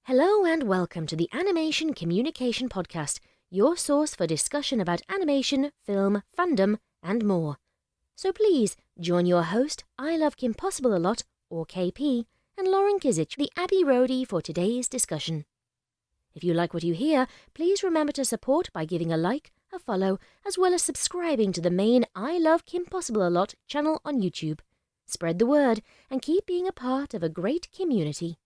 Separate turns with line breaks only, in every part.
Hello and welcome to the Animation Kimmunication podcast, your source for discussion about animation, film, fandom, and more. So please join your host, I Love Kim Possible a Lot, or KP, and Lauren Kizich, the Abbey Roadie, for today's discussion. If you like what you hear, please remember to support by giving a like, a follow, as well as subscribing to the main I Love Kim Possible a Lot channel on YouTube. Spread the word and keep being a part of a great community.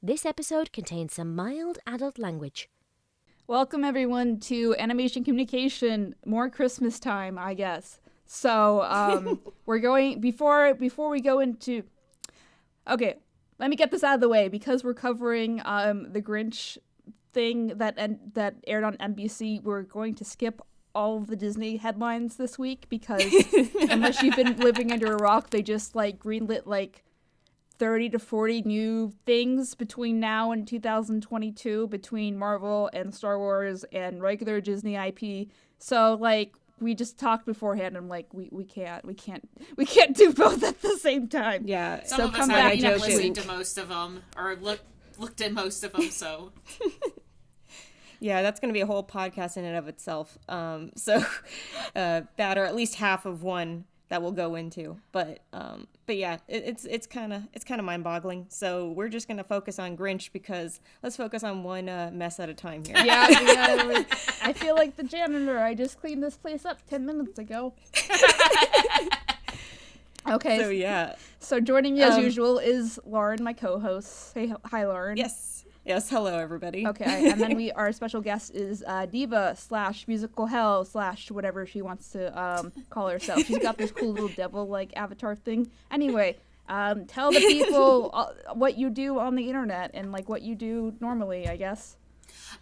This episode contains some mild adult language.
Welcome everyone to Animation Communication. More Christmas time, I guess. So we're going before we go into. Okay, let me get this out of the way because we're covering the Grinch thing that aired on NBC. We're going to skip all of the Disney headlines this week because unless you've been living under a rock, they just greenlit 30 to 40 new things between now and 2022 between Marvel and Star Wars and regular Disney IP. So we just talked beforehand. I'm like, we can't do both at the same time.
Yeah.
So come back next week.
Listened to most of them or looked at most of them. So.
Yeah, that's going to be a whole podcast in and of itself. That or at least half of one that we'll go into, but yeah, it's kind of mind-boggling. So we're just gonna focus on Grinch because let's focus on one mess at a time here.
Yeah, I feel like the janitor. I just cleaned this place up 10 minutes ago. Okay.
So yeah.
So joining me as usual is Lauren, my co-host. Say hi, Lauren.
Yes, hello everybody.
Okay, and then our special guest is Diva / musical hell / whatever she wants to call herself. She's got this cool little devil avatar thing. Anyway, tell the people what you do on the internet and what you do normally, I guess.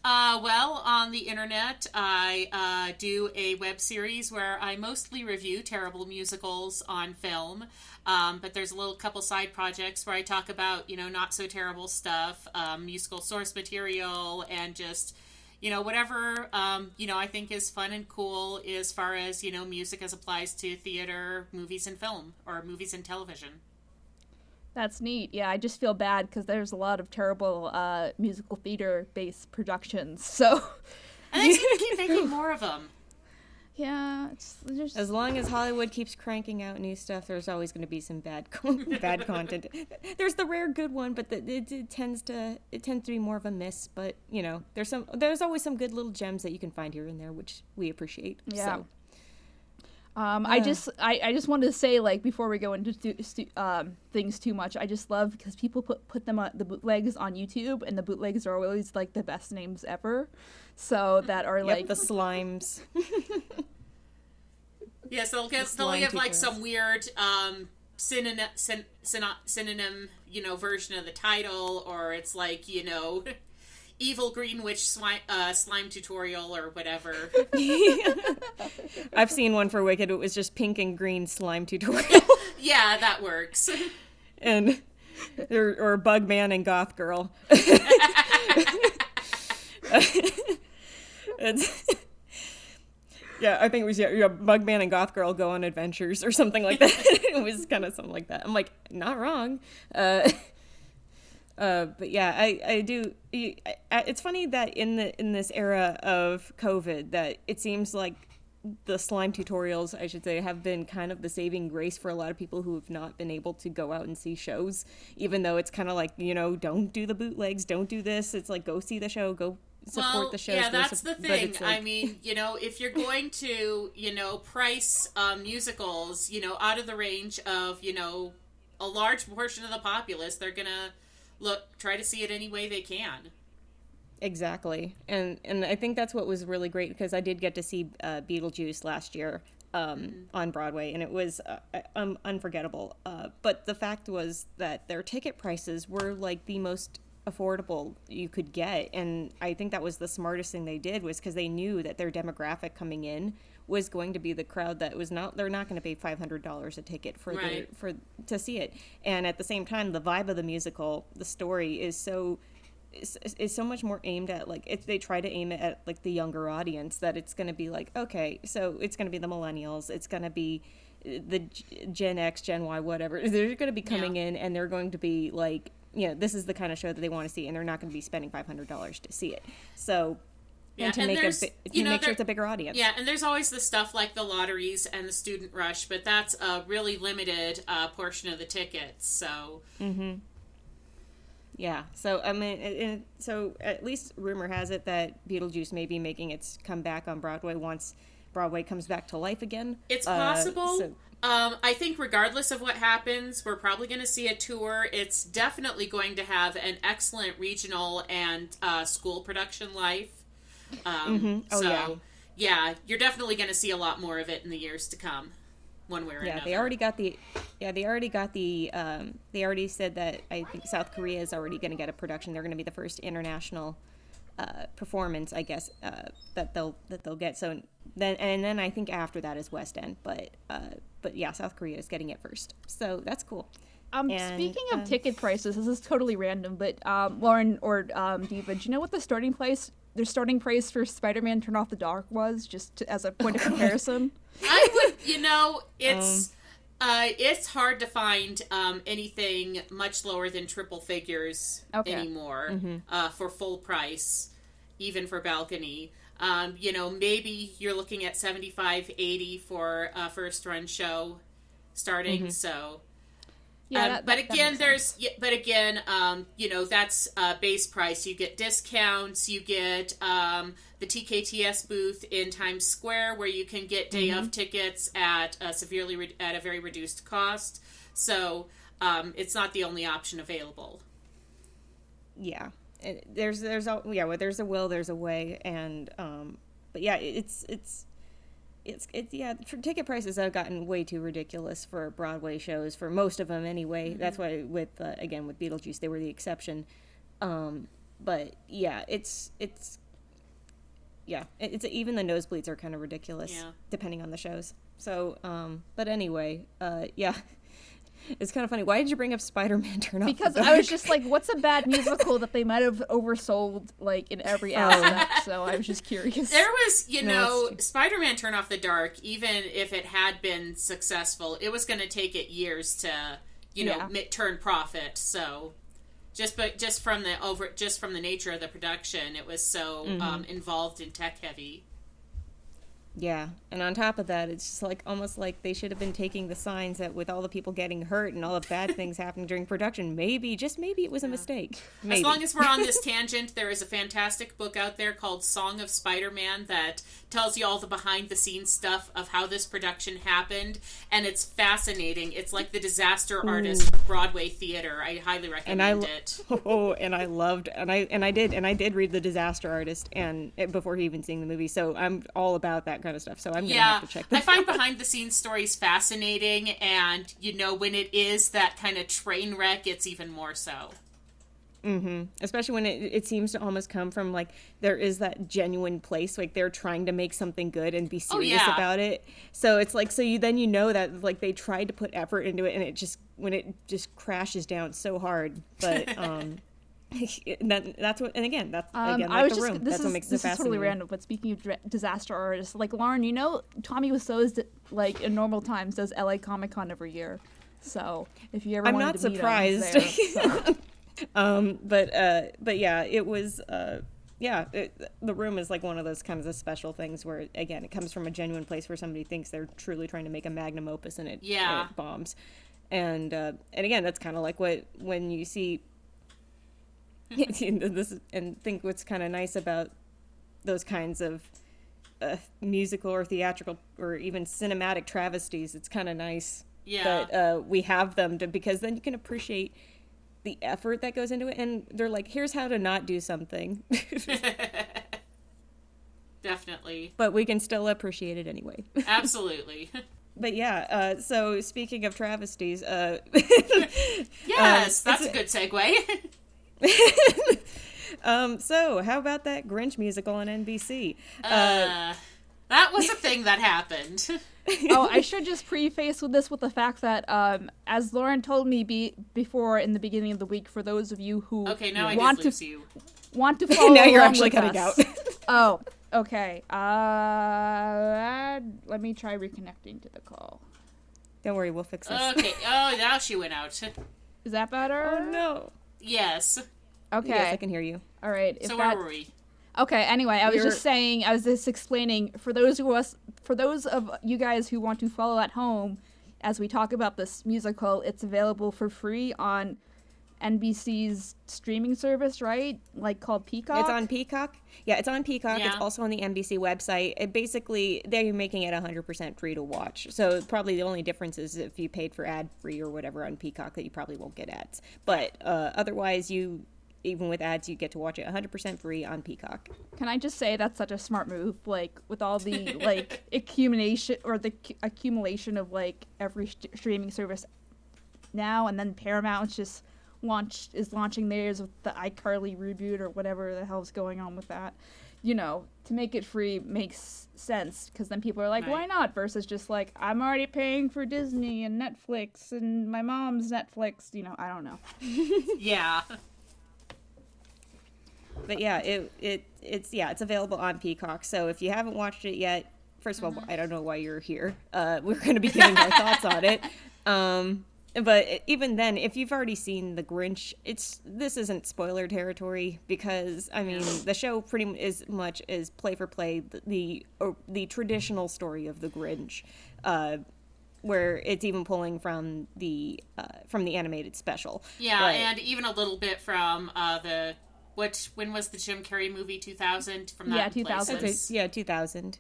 Well, on the internet, I do a web series where I mostly review terrible musicals on film. But there's a couple side projects where I talk about, not so terrible stuff, musical source material, and just, whatever, I think is fun and cool as far as, music as applies to theater, movies, and film, or movies and television.
That's neat. Yeah, I just feel bad because there's a lot of terrible musical theater-based productions, so...
And they seem to keep making more of them.
Yeah, it's just...
As long as Hollywood keeps cranking out new stuff, there's always going to be some bad content. There's the rare good one, but it tends to be more of a miss. But there's always some good little gems that you can find here and there, which we appreciate.
Yeah.
So.
I just wanted to say before we go into things too much, I just love because people put them on the bootlegs on YouTube, and the bootlegs are always the best names ever. So that are
the slimes.
Yes, they'll have some weird synonym version of the title, or it's evil green witch slime tutorial or whatever.
I've seen one for Wicked. It was just pink and green slime tutorial.
Yeah, that works.
And or Bugman and Goth Girl. Yeah, I think it was Bugman and Goth Girl go on adventures or something like that. It was kind of something like that. I'm like, not wrong. But yeah, I do. It's funny that in this era of COVID, that it seems like the slime tutorials, I should say, have been kind of the saving grace for a lot of people who have not been able to go out and see shows. Even though it's kind of don't do the bootlegs, don't do this. It's go see the show, go support the shows.
Yeah, that's the thing. I mean, if you're going to, price musicals, out of the range of, a large portion of the populace, they're gonna try to see it any way they can.
Exactly. And I think that's what was really great, because I did get to see Beetlejuice last year on Broadway, and it was unforgettable. But the fact was that their ticket prices were the most affordable you could get, and I think that was the smartest thing they did, was because they knew that their demographic coming in was going to be the crowd that was they're not going to pay $500 a ticket to see it. And at the same time, the vibe of the musical, the story is so much more aimed at they try to aim it at the younger audience, that it's going to be okay, so it's going to be the millennials, it's going to be the Gen X, Gen Y, whatever, they're going to be coming in and they're going to be like, this is the kind of show that they want to see, and they're not going to be spending $500 to see it. So, and to make make sure it's a bigger audience.
Yeah, and there's always the stuff like the lotteries and the student rush, but that's a really limited portion of the tickets. So.
Mm-hmm. Yeah, so I mean, so at least rumor has it that Beetlejuice may be making its comeback on Broadway once Broadway comes back to life again.
It's possible. I think regardless of what happens, we're probably going to see a tour. It's definitely going to have an excellent regional and school production life. Yeah, you're definitely going to see a lot more of it in the years to come. One way or another.
They already said that I think South Korea is already going to get a production. They're going to be the first international performance, I guess, that they'll get. So then I think after that is West End, but yeah, South Korea is getting it first. So that's cool.
Speaking of ticket prices, this is totally random, but Lauren or Diva, do you know what their starting price for Spider-Man Turn Off the Dark was, just as a point of comparison?
I would, it's hard to find anything much lower than triple figures anymore for full price, even for balcony. Maybe you're looking at $75, $80 for a first run show starting. So.
Yeah,
That's base price. You get discounts. You get the TKTS booth in Times Square, where you can get day of tickets at a very reduced cost. So it's not the only option available.
Yeah, there's a will, there's a way, and but yeah, it's ticket prices have gotten way too ridiculous for Broadway shows, for most of them anyway. That's why with Beetlejuice, they were the exception. But yeah, it's even the nosebleeds are kind of ridiculous depending on the shows. So, but anyway, it's kind of funny. Why did you bring up Spider-Man Turn Off the Dark?
Because I was just like, what's a bad musical that they might have oversold, like, in every aspect? So I was just curious.
There was, Spider-Man Turn Off the Dark, even if it had been successful, it was going to take it years to, turn profit. So just from the nature of the production, it was so involved in tech heavy.
Yeah, and on top of that, it's just like almost like they should have been taking the signs that with all the people getting hurt and all the bad things happening during production, maybe it was a mistake. Maybe.
As long as we're on this tangent, there is a fantastic book out there called Song of Spider-Man that tells you all the behind-the-scenes stuff of how this production happened, and it's fascinating. It's like the disaster artist of Broadway theater. I highly recommend it.
I did read The Disaster Artist and before even seeing the movie, so I'm all about that kind of stuff. So I'm gonna have to check that.
I find behind-the-scenes stories fascinating, and when it is that kind of train wreck, it's even more so.
Especially when it seems to almost come from, like, there is that genuine place, like they're trying to make something good and be serious about it. So it's like, that, like, they tried to put effort into it, and it just crashes down so hard. But that's what, and again, that's again like The Room. That's what makes it fascinating. This is totally random,
but speaking of disaster artists, like, Lauren, Tommy Wiseau's, like, in normal times does LA Comic-Con every year. So if you ever wanted to meet him, he's there, so.
But yeah, it was, The Room is like one of those kinds of special things where, again, it comes from a genuine place where somebody thinks they're truly trying to make a magnum opus and it bombs. And again, that's kind of like when you see this, and think what's kind of nice about those kinds of musical or theatrical or even cinematic travesties. It's kind of nice that we have them because then you can appreciate the effort that goes into it, and they're like, here's how to not do something.
Definitely.
But we can still appreciate it anyway.
Absolutely.
But yeah, so speaking of travesties,
yes, that's a good segue.
So how about that Grinch musical on NBC?
That was a thing that happened.
I should just preface with the fact that, as Lauren told me before in the beginning of the week, for those of you who want to follow
now you're
along
actually
with
cutting
us.
out.
Oh, okay. Let me try reconnecting to the call.
Don't worry, we'll fix this.
Okay. Oh, now she went out.
Is that better?
Oh no.
Yes.
Okay.
Yes, I can hear you.
All right.
So where were we?
Okay, anyway, I was just explaining for those of you guys who want to follow at home as we talk about this musical, it's available for free on NBC's streaming service, right? Like called Peacock?
It's on Peacock. Yeah, it's on Peacock.
Yeah.
It's also on the NBC website. It basically, they're making it 100% free to watch. So probably the only difference is if you paid for ad-free or whatever on Peacock, that you probably won't get ads. But otherwise, even with ads, you get to watch it 100% free on Peacock.
Can I just say that's such a smart move? Like with all the like accumulation of like every streaming service now, and then Paramount's just is launching theirs with the iCarly reboot or whatever the hell's going on with that. You know, to make it free makes sense because then people are like, why not? Versus just like, I'm already paying for Disney and Netflix and my mom's Netflix. You know, I don't know.
Yeah.
But yeah, it's available on Peacock. So if you haven't watched it yet, first of all, I don't know why you're here. We're going to be giving our thoughts on it. But even then, if you've already seen The Grinch, this isn't spoiler territory because I mean the show pretty as much is play for play the traditional story of The Grinch, where it's even pulling from the animated special.
Yeah, and even a little bit from when was the Jim Carrey movie 2000 from that?
Yeah, 2000.
Places.
Yeah, 2000.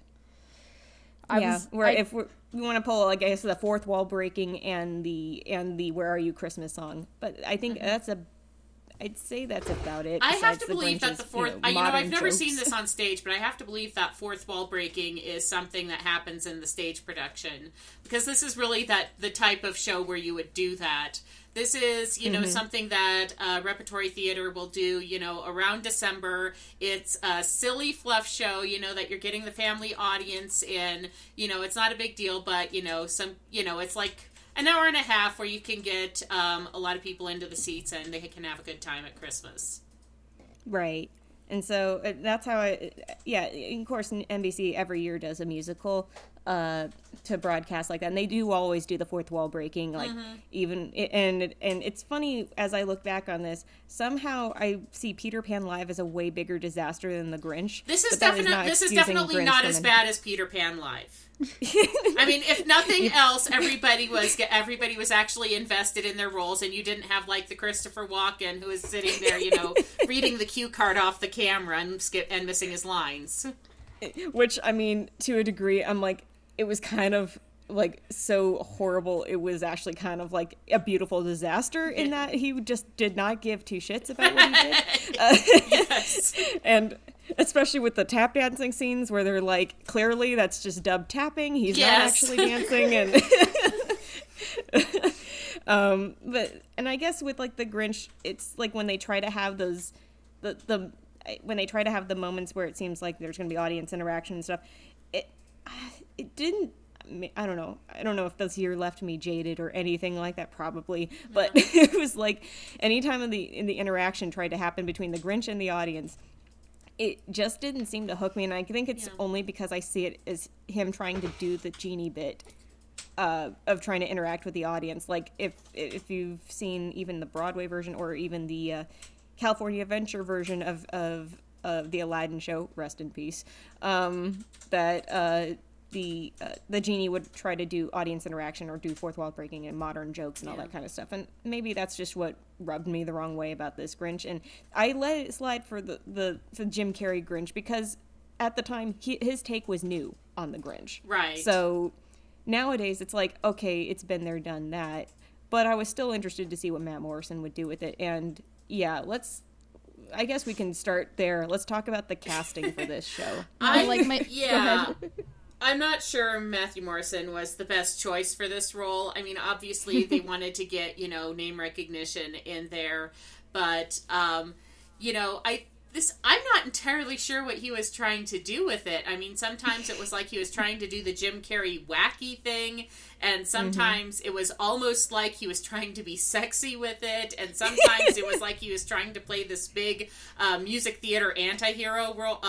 If we want to pull, I guess, the fourth wall breaking and the Where Are You Christmas song, but I think I'd say that's about it.
I have to believe that the fourth, I've never
jokes.
seen this on stage, but I have to believe that fourth wall breaking is something that happens in the stage production because this is really the type of show where you would do that. This is, something that repertory theater will do, around December. It's a silly fluff show, that you're getting the family audience in. It's not a big deal, but, it's like an hour and a half where you can get a lot of people into the seats and they can have a good time at Christmas.
Right. And so that's how of course, NBC every year does a musical to broadcast like that. And they do always do the fourth wall breaking, like even, and it's funny as I look back on this, somehow I see Peter Pan Live as a way bigger disaster than The Grinch.
This is definitely not as bad as Peter Pan Live. I mean, if nothing else, everybody was actually invested in their roles, and you didn't have like the Christopher Walken who is sitting there, reading the cue card off the camera and missing his lines.
Which, I mean, to a degree, I'm like, it was kind of like so horrible. It was actually kind of like a beautiful disaster in that he just did not give two shits about what he did.
Yes.
And especially with the tap dancing scenes where they're like, clearly that's just dub tapping. He's not actually dancing. And and I guess with like the Grinch, it's like when they try to have those, when they try to have the moments where it seems like there's going to be audience interaction and stuff, it didn't. I don't know. I don't know if this year left me jaded or anything like that, probably. But it was like anytime in the interaction tried to happen between the Grinch and the audience, it just didn't seem to hook me. And I think it's only because I see it as him trying to do the genie bit of trying to interact with the audience. Like if you've seen even the Broadway version or even the California Adventure version of the Aladdin show, rest in peace, that the genie would try to do audience interaction or do fourth wall breaking and modern jokes and all that kind of stuff. And maybe that's just what rubbed me the wrong way about this Grinch. And I let it slide for the Jim Carrey Grinch because at the time his take was new on the Grinch.
Right.
So nowadays it's like, okay, it's been there, done that. But I was still interested to see what Matt Morrison would do with it. And yeah, I guess we can start there. Let's talk about the casting for this show.
I'm not sure Matthew Morrison was the best choice for this role. I mean, obviously they wanted to get, name recognition in there, but I'm not entirely sure what he was trying to do with it. I mean, sometimes it was like he was trying to do the Jim Carrey wacky thing, and sometimes it was almost like he was trying to be sexy with it, and sometimes it was like he was trying to play this big music theater anti-hero role,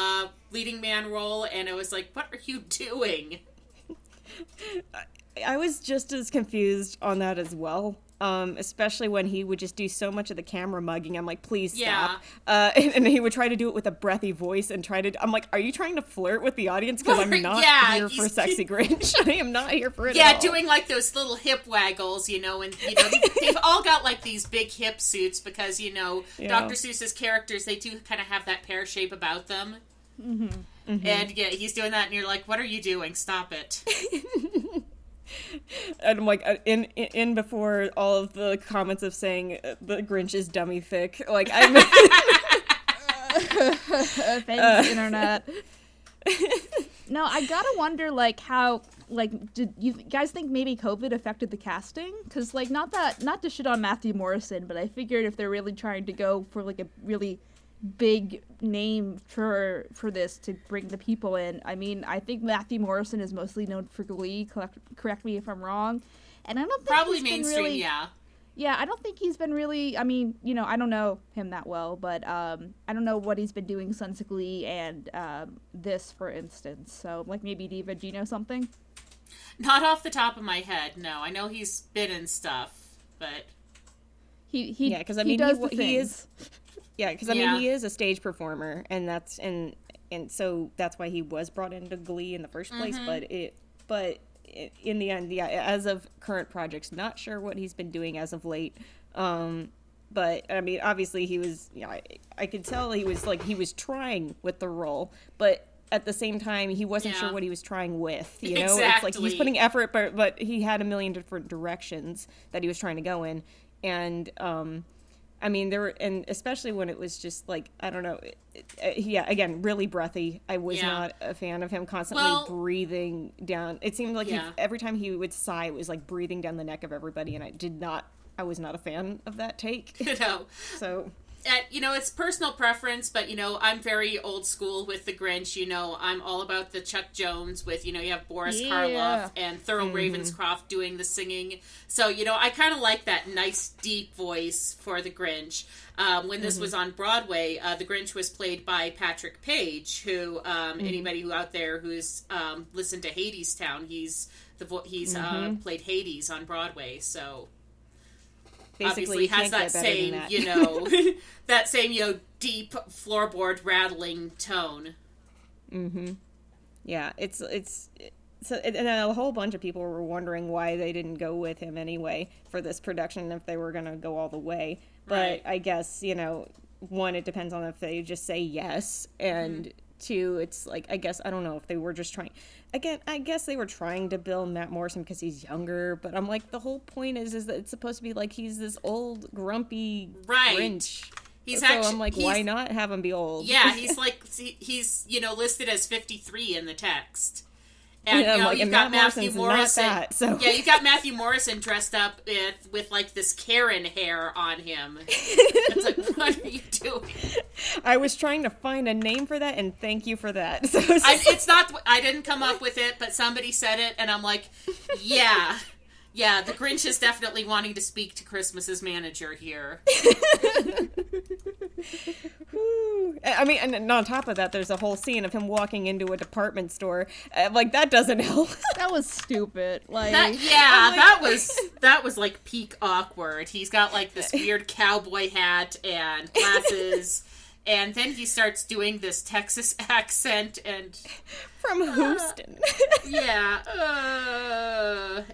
leading man role, and it was like, what are you doing?
I was just as confused on that as well. Especially when he would just do so much of the camera mugging. I'm like, please stop. And he would try to do it with a breathy voice and I'm like, are you trying to flirt with the audience? Because I'm not here for Sexy Grinch. I am not here for it at all.
Doing like those little hip waggles, and they've all got like these big hip suits because, Dr. Seuss's characters, they do kind of have that pear shape about them. Mm-hmm. Mm-hmm. And he's doing that and you're like, what are you doing? Stop it.
And I'm like, in before all of the comments of saying the Grinch is dummy thick, like I'm.
Thanks, internet. No, I gotta wonder, like, how, like, did you guys think maybe COVID affected the casting? Because, like, not to shit on Matthew Morrison, but I figured if they're really trying to go for like a really big name for this to bring the people in. I mean, I think Matthew Morrison is mostly known for Glee. Correct me if I'm wrong. And I don't think
probably
he's
mainstream,
been really,
yeah.
Yeah, I don't think he's been really. I mean, I don't know him that well, but I don't know what he's been doing since Glee and this, for instance. So, like, maybe Diva, do you know something?
Not off the top of my head. No, I know he's been in stuff, but
he
because I mean he is. Yeah, because I mean he is a stage performer, and and so that's why he was brought into Glee in the first place. Mm-hmm. But in the end, as of current projects, not sure what he's been doing as of late. But I mean, obviously he was. I could tell he was trying with the role, but at the same time he wasn't sure what he was trying with.
Exactly.
It's like he's putting effort, but he had a million different directions that he was trying to go in, and. I mean, and especially when it was just like, I don't know, again, really breathy. I was not a fan of him constantly breathing down. It seemed like every time he would sigh, it was like breathing down the neck of everybody, and I was not a fan of that take. So...
it's personal preference, but, I'm very old school with the Grinch. I'm all about the Chuck Jones with, you have Boris Karloff and Thurl Ravenscroft doing the singing. So, I kind of like that nice, deep voice for the Grinch. When this was on Broadway, the Grinch was played by Patrick Page, who, anybody who out there who's listened to Hadestown, he's played Hades on Broadway, so...
Basically,
obviously has that same, that same, deep floorboard rattling tone.
Mm-hmm. Yeah, it's so, and a whole bunch of people were wondering why they didn't go with him anyway for this production if they were going to go all the way. But I guess, one, it depends on if they just say yes, and two, it's like, I guess, I don't know if they were just trying. Again, I guess they were trying to bill Matt Morrison because he's younger, but I'm like, the whole point is that it's supposed to be like he's this old, grumpy Grinch. I'm like, why not have him be old?
Yeah, he's like, he's, listed as 53 in the text. And, you've got Matthew Morrison. You've got Matthew Morrison dressed up with like this Karen hair on him. It's like, what are you doing?
I was trying to find a name for that, and thank you for that. So
I didn't come up with it, but somebody said it, and I'm like, yeah, the Grinch is definitely wanting to speak to Christmas's manager here.
I mean, and on top of that, there's a whole scene of him walking into a department store. Like, that doesn't help.
That was stupid. Like,
that was like peak awkward. He's got like this weird cowboy hat and glasses, and then he starts doing this Texas accent and
from Houston.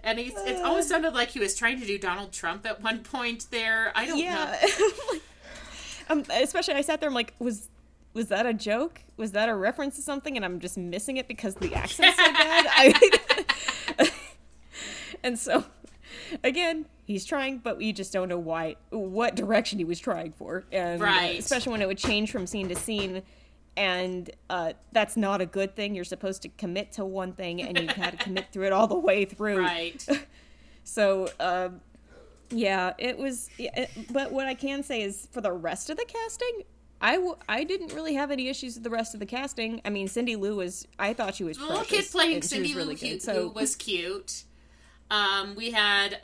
And it almost sounded like he was trying to do Donald Trump at one point there. I don't know.
Especially, I sat there, I'm like, was that a joke? Was that a reference to something? And I'm just missing it because the accent's so bad. And so, again, he's trying, but we just don't know what direction he was trying for. And especially when it would change from scene to scene. And that's not a good thing. You're supposed to commit to one thing, and you had to commit through it all the way through.
Right.
So, it was. But what I can say is, for the rest of the casting, I didn't really have any issues with the rest of the casting. I mean, Cindy Lou I thought she was precious.
The little kid playing Cindy
Lou
Lou was cute. We had,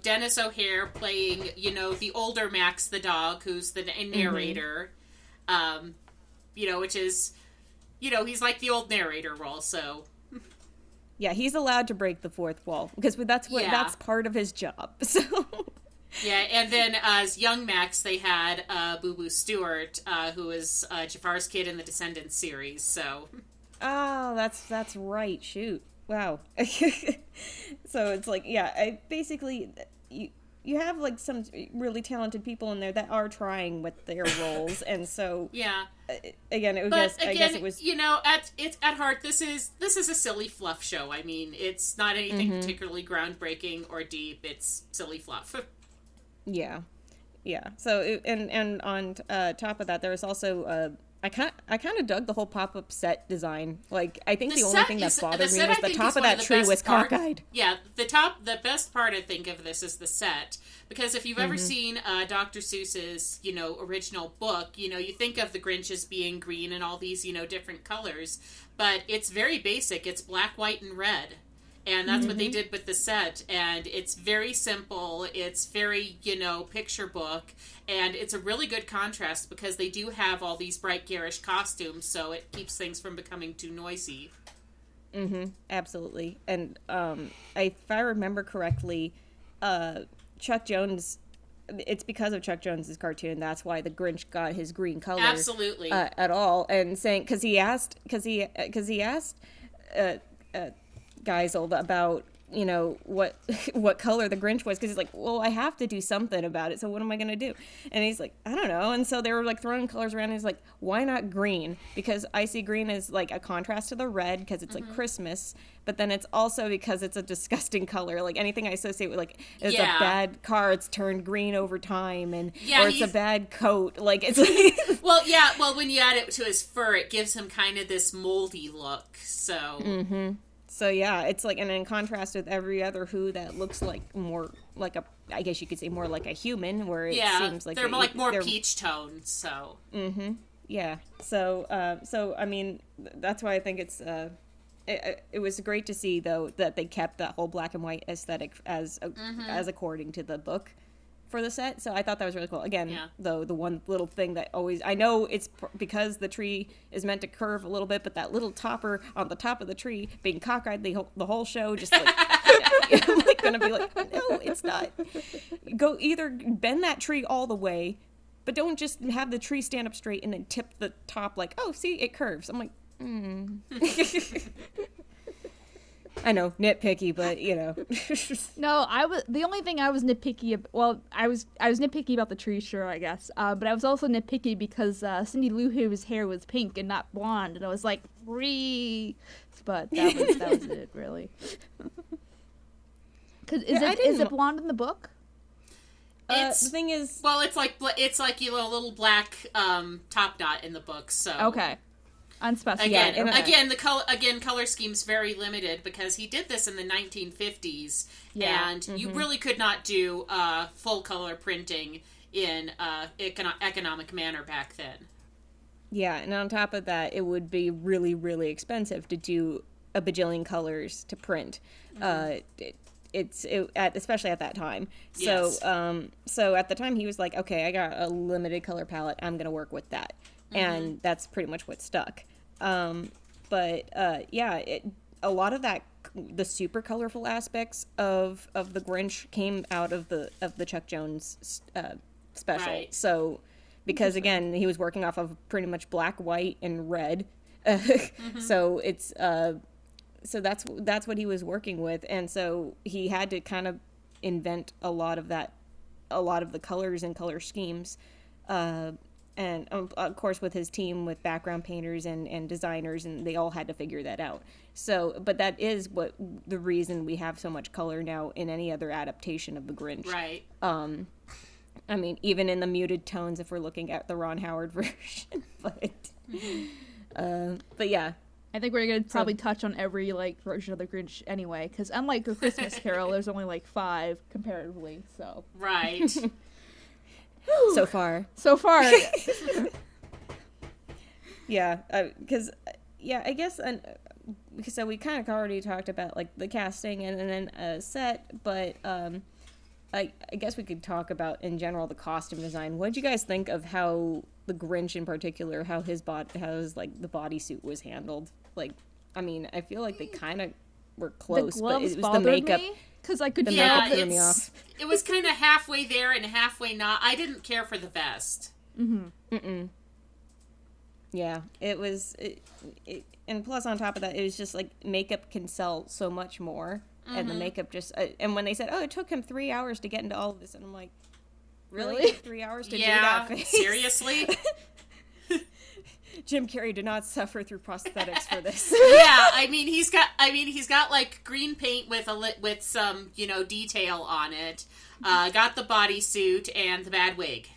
Dennis O'Hare playing, the older Max the dog, who's the narrator. Which is, he's like the old narrator role, so.
Yeah, he's allowed to break the fourth wall because that's part of his job. So
yeah, and then as young Max, they had Boo Boo Stewart, who was Jafar's kid in the Descendants series. So,
oh, that's right. Shoot, wow. So it's like, yeah, you have like some really talented people in there that are trying with their roles, and so
yeah.
Again, I guess it was,
at heart, this is a silly fluff show. I mean, it's not anything particularly groundbreaking or deep. It's silly fluff.
Yeah. So and on top of that, there was also I kind of dug the whole pop-up set design. Like, I think the only thing that bothered me was the top of that tree was cockeyed.
Yeah, the best part, I think, of this is the set. Because if you've ever seen Dr. Seuss's, original book, you think of the Grinch as being green and all these, different colors. But it's very basic. It's black, white, and red. And that's what they did with the set. And it's very simple. It's very, picture book. And it's a really good contrast because they do have all these bright, garish costumes, so it keeps things from becoming too noisy.
Absolutely. And if I remember correctly, Chuck Jones, it's because of Chuck Jones's cartoon, that's why the Grinch got his green color.
Absolutely.
At all. And saying, because he asked Geisel about what color the Grinch was, because he's like, well, I have to do something about it, so what am I gonna do? And he's like, I don't know. And so they were like throwing colors around, and he's like, why not green? Because I see green as like a contrast to the red because it's like Christmas, but then it's also because it's a disgusting color. Like anything I associate with, like, it's a bad car, it's turned green over time, and or it's a bad coat, like it's like
well, when you add it to his fur, it gives him kind of this moldy look. So
So yeah, it's like, and in contrast with every other Who that looks like more like I guess you could say more like a human, where it seems like
they're more peach toned. So
yeah, so I mean, that's why I think it's it was great to see though that they kept that whole black and white aesthetic as according to the book for the set. So I thought that was really cool. Again, though, the one little thing that always, I know it's because the tree is meant to curve a little bit, but that little topper on the top of the tree being cockeyed the whole show, just like, I'm like gonna be like, no, it's not. Go either bend that tree all the way, but don't just have the tree stand up straight and then tip the top like, oh, see, it curves. I'm like, I know, nitpicky, but
No, the only thing I was nitpicky. I was nitpicky about the tree, sure, I guess. But I was also nitpicky because Cindy Lou hair was pink and not blonde, and I was like, but that was it, really. Cause is it blonde in the book?
The thing is,
well, it's like a little black top knot in the book. So
okay. Unspecified.
Again, color scheme's very limited because he did this in the 1950s, and you really could not do full color printing in economic manner back then.
Yeah, and on top of that, it would be really, really expensive to do a bajillion colors to print. Especially at that time. So,
Yes.
So at the time he was like, okay, I got a limited color palette. I'm gonna work with that. And that's pretty much what stuck. A lot of that, the super colorful aspects of the Grinch came out of the Chuck Jones special.
Right.
So, because again, he was working off of pretty much black, white, and red. So it's so that's what he was working with, and so he had to kind of invent a lot of the colors and color schemes. And of course with his team with background painters and designers, and they all had to figure that out. So, but that is the reason we have so much color now in any other adaptation of the Grinch.
Right.
I mean, even in the muted tones, if we're looking at the Ron Howard version. But yeah.
I think we're going to probably touch on every version of the Grinch anyway, because unlike A Christmas Carol, there's only 5 comparatively. So
right.
So far. Yeah, because I guess so we kind of already talked about the casting and then set, but I guess we could talk about in general the costume design. What did you guys think of how the Grinch in particular, how the bodysuit was handled? I mean, I feel like they kind of were close,
The
but
gloves
it was the
bothered
makeup.
me because I could
The
feel
makeup
the
threw me off.
It was kind of halfway there and halfway not. I didn't care for the vest.
Yeah, it was, and plus on top of that, it was just like makeup can sell so much more, and the makeup just, and when they said, oh, it took him 3 hours to get into all of this, and I'm like, really? 3 hours to do that face?
Seriously?
Jim Carrey did not suffer through prosthetics for this.
Yeah, he's got like green paint with some, detail on it. Got the bodysuit and the bad wig.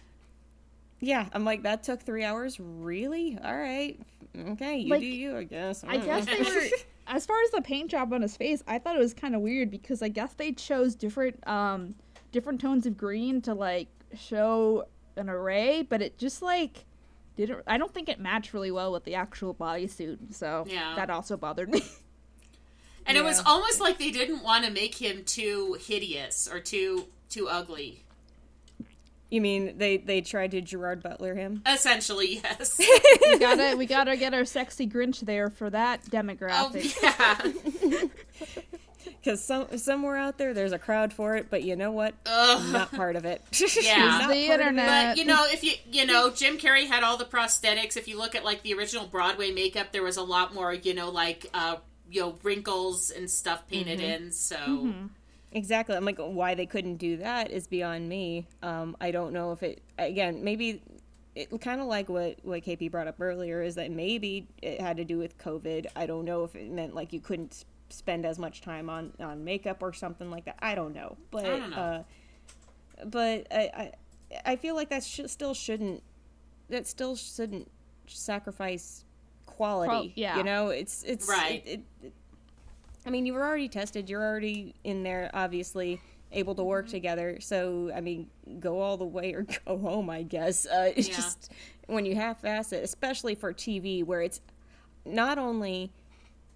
Yeah, I'm like, that took 3 hours? Really? All right. Okay, you do you, I guess.
I guess they were, as far as the paint job on his face, I thought it was kind of weird because I guess they chose different tones of green to like show an array, but it just like didn't. I don't think it matched really well with the actual bodysuit, so that also bothered me.
And it was almost like they didn't want to make him too hideous or too ugly.
You mean they tried to Gerard Butler him?
Essentially, yes.
we gotta get our sexy Grinch there for that demographic.
Oh, yeah.
Because somewhere out there's a crowd for it, but you know what? I'm not part of it.
Yeah.
Not
The
part of it.
internet.
But, if Jim Carrey had all the prosthetics. If you look at, like, the original Broadway makeup, there was a lot more, wrinkles and stuff painted in, so...
Exactly. I'm like, why they couldn't do that is beyond me. I don't know if it, again, maybe it kind of like what KP brought up earlier is that maybe it had to do with COVID. I don't know if it meant like you couldn't spend as much time on makeup or something like that. I don't know. But,
I don't know.
But I feel like that still shouldn't sacrifice quality.
Yeah.
It's
right.
I mean, you were already tested. You're already in there, obviously, able to work together. So, I mean, go all the way or go home, I guess. It's just when you half-ass it, especially for TV, where it's not only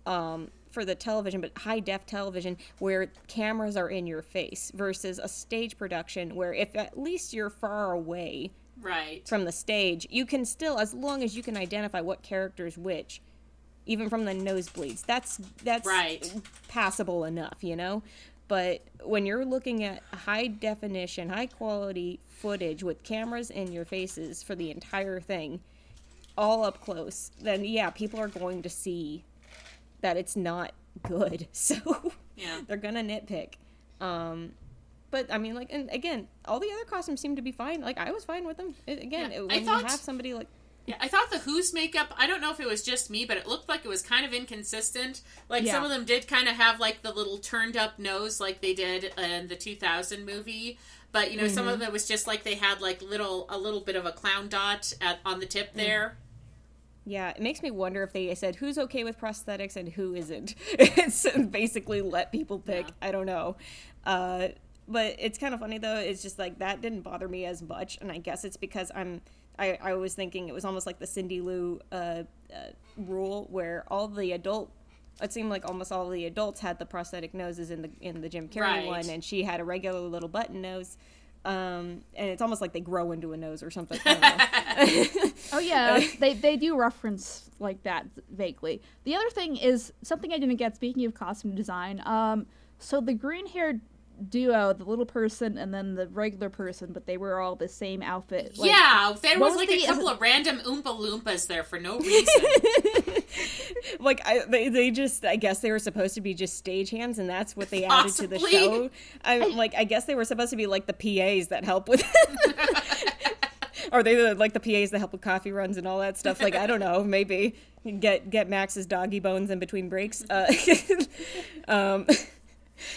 for the television, but high-def television, where cameras are in your face, versus a stage production where if at least you're far away from the stage, you can still, as long as you can identify what character's which, even from the nosebleeds, that's passable enough, But when you're looking at high definition, high quality footage with cameras in your faces for the entire thing, all up close, then people are going to see that it's not good. So they're gonna nitpick. But I mean, like, and again, all the other costumes seem to be fine. Like, I was fine with them. When you have somebody like.
Yeah, I thought the Who's makeup, I don't know if it was just me, but it looked like it was kind of inconsistent. Like, some of them did kind of have, like, the little turned-up nose like they did in the 2000 movie. But, some of them was just like they had, like, a little bit of a clown dot on the tip there.
Yeah, it makes me wonder if they said who's okay with prosthetics and who isn't. It's basically let people pick. I don't know. But it's kind of funny, though. It's just, like, that didn't bother me as much. And I guess it's because I was thinking it was almost like the Cindy Lou rule, where it seemed like almost all the adults had the prosthetic noses in the Jim Carrey one, and she had a regular little button nose. And it's almost like they grow into a nose or something. I don't know.
Oh yeah, they do reference like that vaguely. The other thing is something I didn't get. Speaking of costume design, so the green-haired duo, the little person and then the regular person, but they were all the same outfit. Like,
there was like a couple of random Oompa Loompas there for no reason.
Like, they just, I guess they were supposed to be just stagehands, and that's what they added to the show. I guess they were supposed to be like the PAs that help with or they were like the PAs that help with coffee runs and all that stuff. Like, I don't know, maybe get Max's doggy bones in between breaks.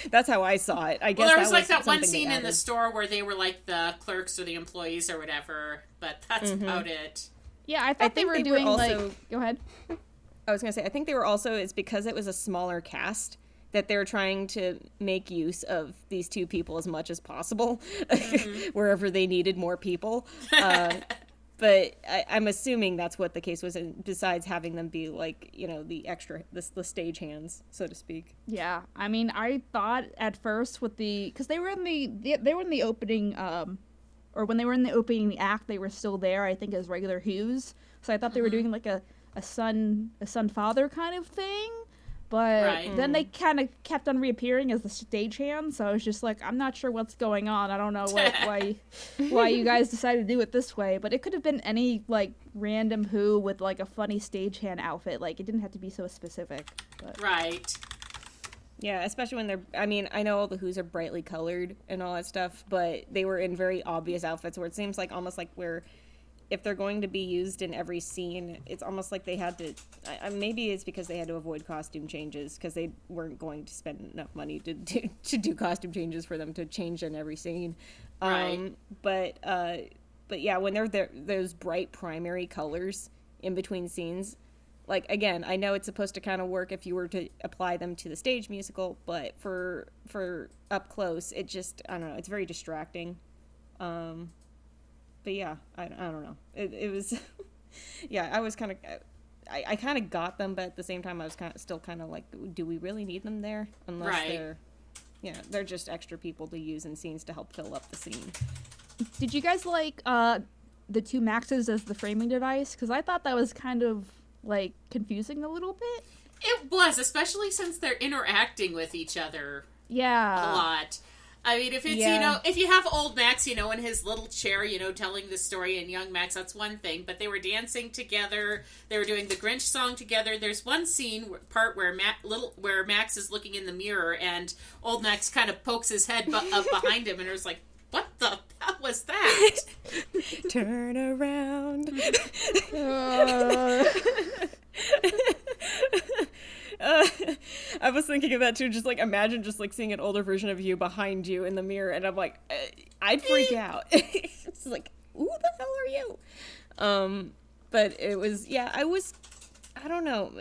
That's how I saw it. I guess
there was like that one scene in the store where they were like the clerks or the employees or whatever, but that's about it.
Yeah, I thought they were doing also, go ahead.
I was going to say, I think they were also, it's because it was a smaller cast that they're trying to make use of these two people as much as possible, wherever they needed more people. But I'm assuming that's what the case was, besides having them be like, the extra, the stage hands, so to speak.
Yeah, I mean, I thought at first because they were in the opening, or when they were in the opening act, they were still there, I think, as regular Who's. So I thought they were doing like a son-father kind of thing. But then they kind of kept on reappearing as the stagehand, so I was just like, I'm not sure what's going on. I don't know why you guys decided to do it this way. But it could have been any, like, random Who with, like, a funny stagehand outfit. Like, it didn't have to be so specific. But.
Right.
Yeah, especially when I mean, I know all the Who's are brightly colored and all that stuff, but they were in very obvious outfits where it seems like almost like if they're going to be used in every scene, it's almost like they had to, maybe it's because they had to avoid costume changes because they weren't going to spend enough money to do costume changes for them to change in every scene.
Right.
But yeah, when they're those bright primary colors in between scenes, like, again, I know it's supposed to kind of work if you were to apply them to the stage musical, but for up close, it just, I don't know, it's very distracting. But yeah, I don't know. It was, yeah, I was kind of, I kind of got them, but at the same time, I was still kind of like, do we really need them there? Unless they're just extra people to use in scenes to help fill up the scene.
Did you guys like the two Maxes as the framing device? Because I thought that was kind of, like, confusing a little bit.
It was, especially since they're interacting with each other a lot. I mean, if it's, if you have old Max, in his little chair, telling the story, and young Max, that's one thing. But they were dancing together. They were doing the Grinch song together. There's one part where Max is looking in the mirror, and old Max kind of pokes his head up behind him, and it was like, what the hell was that?
Turn around. I was thinking of that too, just like imagine just like seeing an older version of you behind you in the mirror, and I'm like, I'd freak out. It's like, who the hell are you? But it was, I don't know,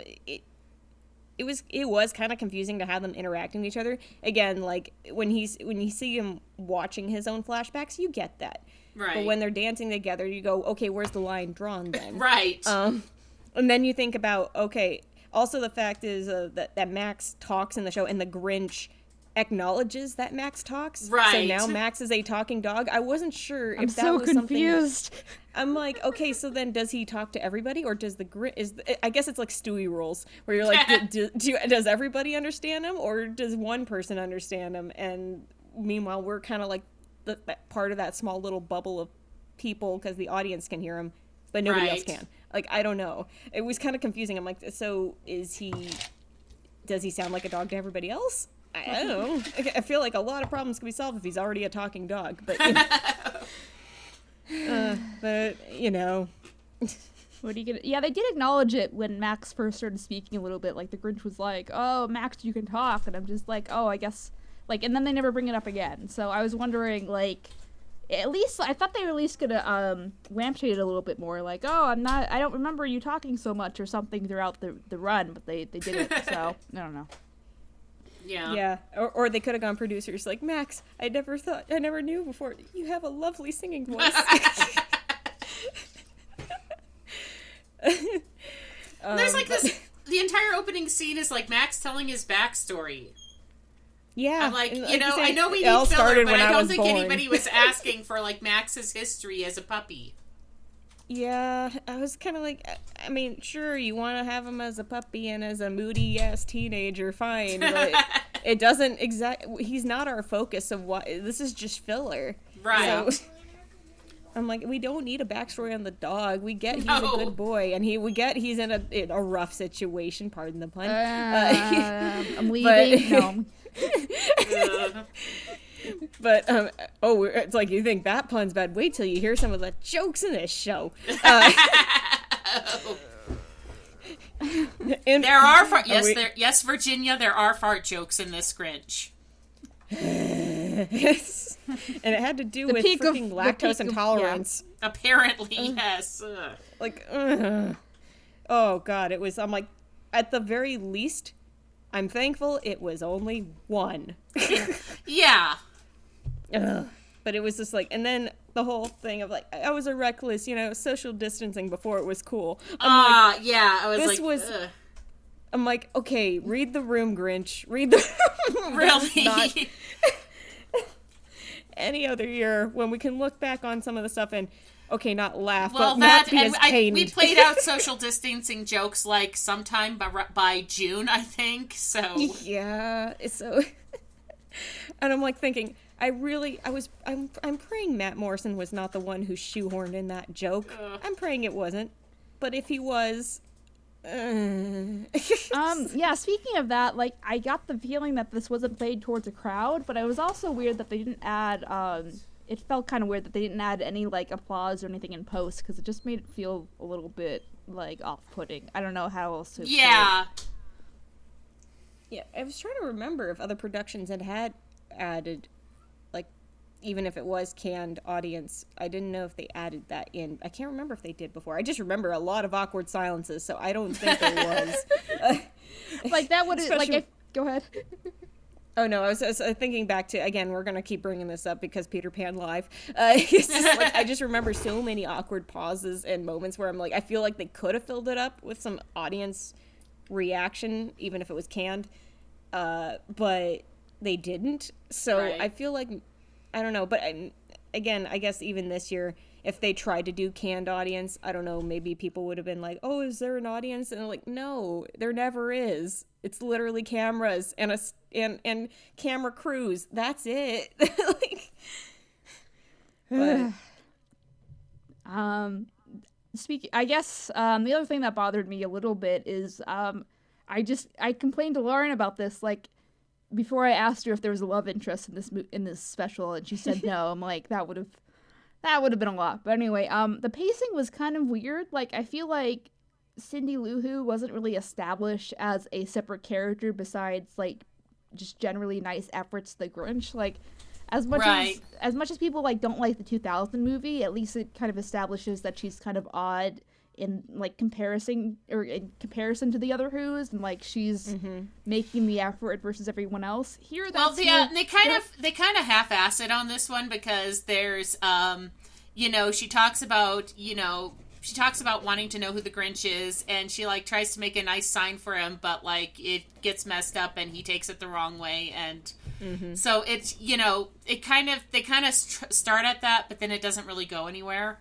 it was kind of confusing to have them interacting with each other. Again, like when you see him watching his own flashbacks, you get that.
Right.
But when they're dancing together, you go, okay, where's the line drawn then?
Right.
And then you think about, okay, also the fact is that Max talks in the show, and the Grinch acknowledges that Max talks.
Right.
So now Max is a talking dog. I wasn't sure if that
so
was
confused.
something. I'm like, okay, so then does he talk to everybody, or does the Grinch? I guess it's like Stewie rules, where you're like, does everybody understand him, or does one person understand him? And meanwhile, we're kind of like that part of that small little bubble of people because the audience can hear him, but nobody else can. Like, I don't know. It was kind of confusing. I'm like, so does he sound like a dog to everybody else? I don't know. I feel like a lot of problems can be solved if he's already a talking dog, but
What are you gonna? Yeah, they did acknowledge it when Max first started speaking a little bit. Like the Grinch was like, "Oh, Max, you can talk," and I'm just like, "Oh, I guess." Like, and then they never bring it up again. So I was wondering, like, at least I thought they were at least gonna lampshade it a little bit more. Like, "Oh, I don't remember you talking so much" or something throughout the run, but they didn't. So I don't know.
Yeah. Or they could have gone producers like, Max, I never knew before. You have a lovely singing voice.
There's like this, the entire opening scene is like Max telling his backstory.
Yeah.
I'm like,
like
I know we need filler, but I don't think anybody was asking for like Max's history as a puppy.
Yeah, I was kind of like, I mean, sure, you want to have him as a puppy and as a moody-ass teenager, fine, but it doesn't he's not our focus of what, this is just filler.
Right.
So, I'm like, we don't need a backstory on the dog. We get he's a good boy, and we get he's in a rough situation, pardon the pun.
I'm leaving. No.
But, it's like, you think that pun's bad. Wait till you hear some of the jokes in this show.
There are yes, Virginia, there are fart jokes in this Grinch.
And it had to do with freaking lactose intolerance.
Yeah. Apparently, yes.
Like, oh God, I'm like, at the very least, I'm thankful it was only one.
Yeah.
But it was just like, and then the whole thing of like, I was a reckless, social distancing before it was cool.
Yeah, I was ugh.
I'm like, okay, read the room, Grinch. Read the room.
Really?
any other year when we can look back on some of the stuff and, okay, not laugh,
Well,
but
that
not be
and
as pained.
we played out social distancing jokes like sometime by June, I think. So
yeah, so, and I'm like thinking, I'm praying Matt Morrison was not the one who shoehorned in that joke. I'm praying it wasn't, but if he was.
Yeah, speaking of that, like, I got the feeling that this wasn't played towards a crowd, but it was also weird that they didn't add, it felt kind of weird that they didn't add any, like, applause or anything in post, because it just made it feel a little bit, like, off-putting. I don't know how else to
yeah.
Yeah, I was trying to remember if other productions had added, like, even if it was canned audience. I didn't know if they added that in. I can't remember if they did before. I just remember a lot of awkward silences, so I don't think there was.
Like, that would have, like, if, go ahead.
Oh, no, I was thinking back to, again, we're going to keep bringing this up because Peter Pan Live. It's just, like, I just remember so many awkward pauses and moments where I'm like, I feel like they could have filled it up with some audience reaction, even if it was canned, but they didn't. So
Right.
I feel like, I don't know, but again, I guess even this year, if they tried to do canned audience, I don't know, maybe people would have been like, oh, is there an audience? And they're like, no, there never is. It's literally cameras and and camera crews. That's it. Like, but,
I guess the other thing that bothered me a little bit is I complained to Lauren about this, like, before I asked her if there was a love interest in this special, and she said no. I'm like, that would have been a lot. But anyway, the pacing was kind of weird. Like, I feel like Cindy Lou wasn't really established as a separate character besides, like, just generally nice efforts to the Grinch. Like, as much as people, like, don't like the 2000 movie, at least it kind of establishes that she's kind of odd in, like, comparison to the other Who's, and, like, she's making the effort versus everyone else. Here, that's
they kind of half-ass it on this one because there's she talks about wanting to know who the Grinch is, and she, like, tries to make a nice sign for him, but, like, it gets messed up and he takes it the wrong way, and so it's, they kind of start at that, but then it doesn't really go anywhere.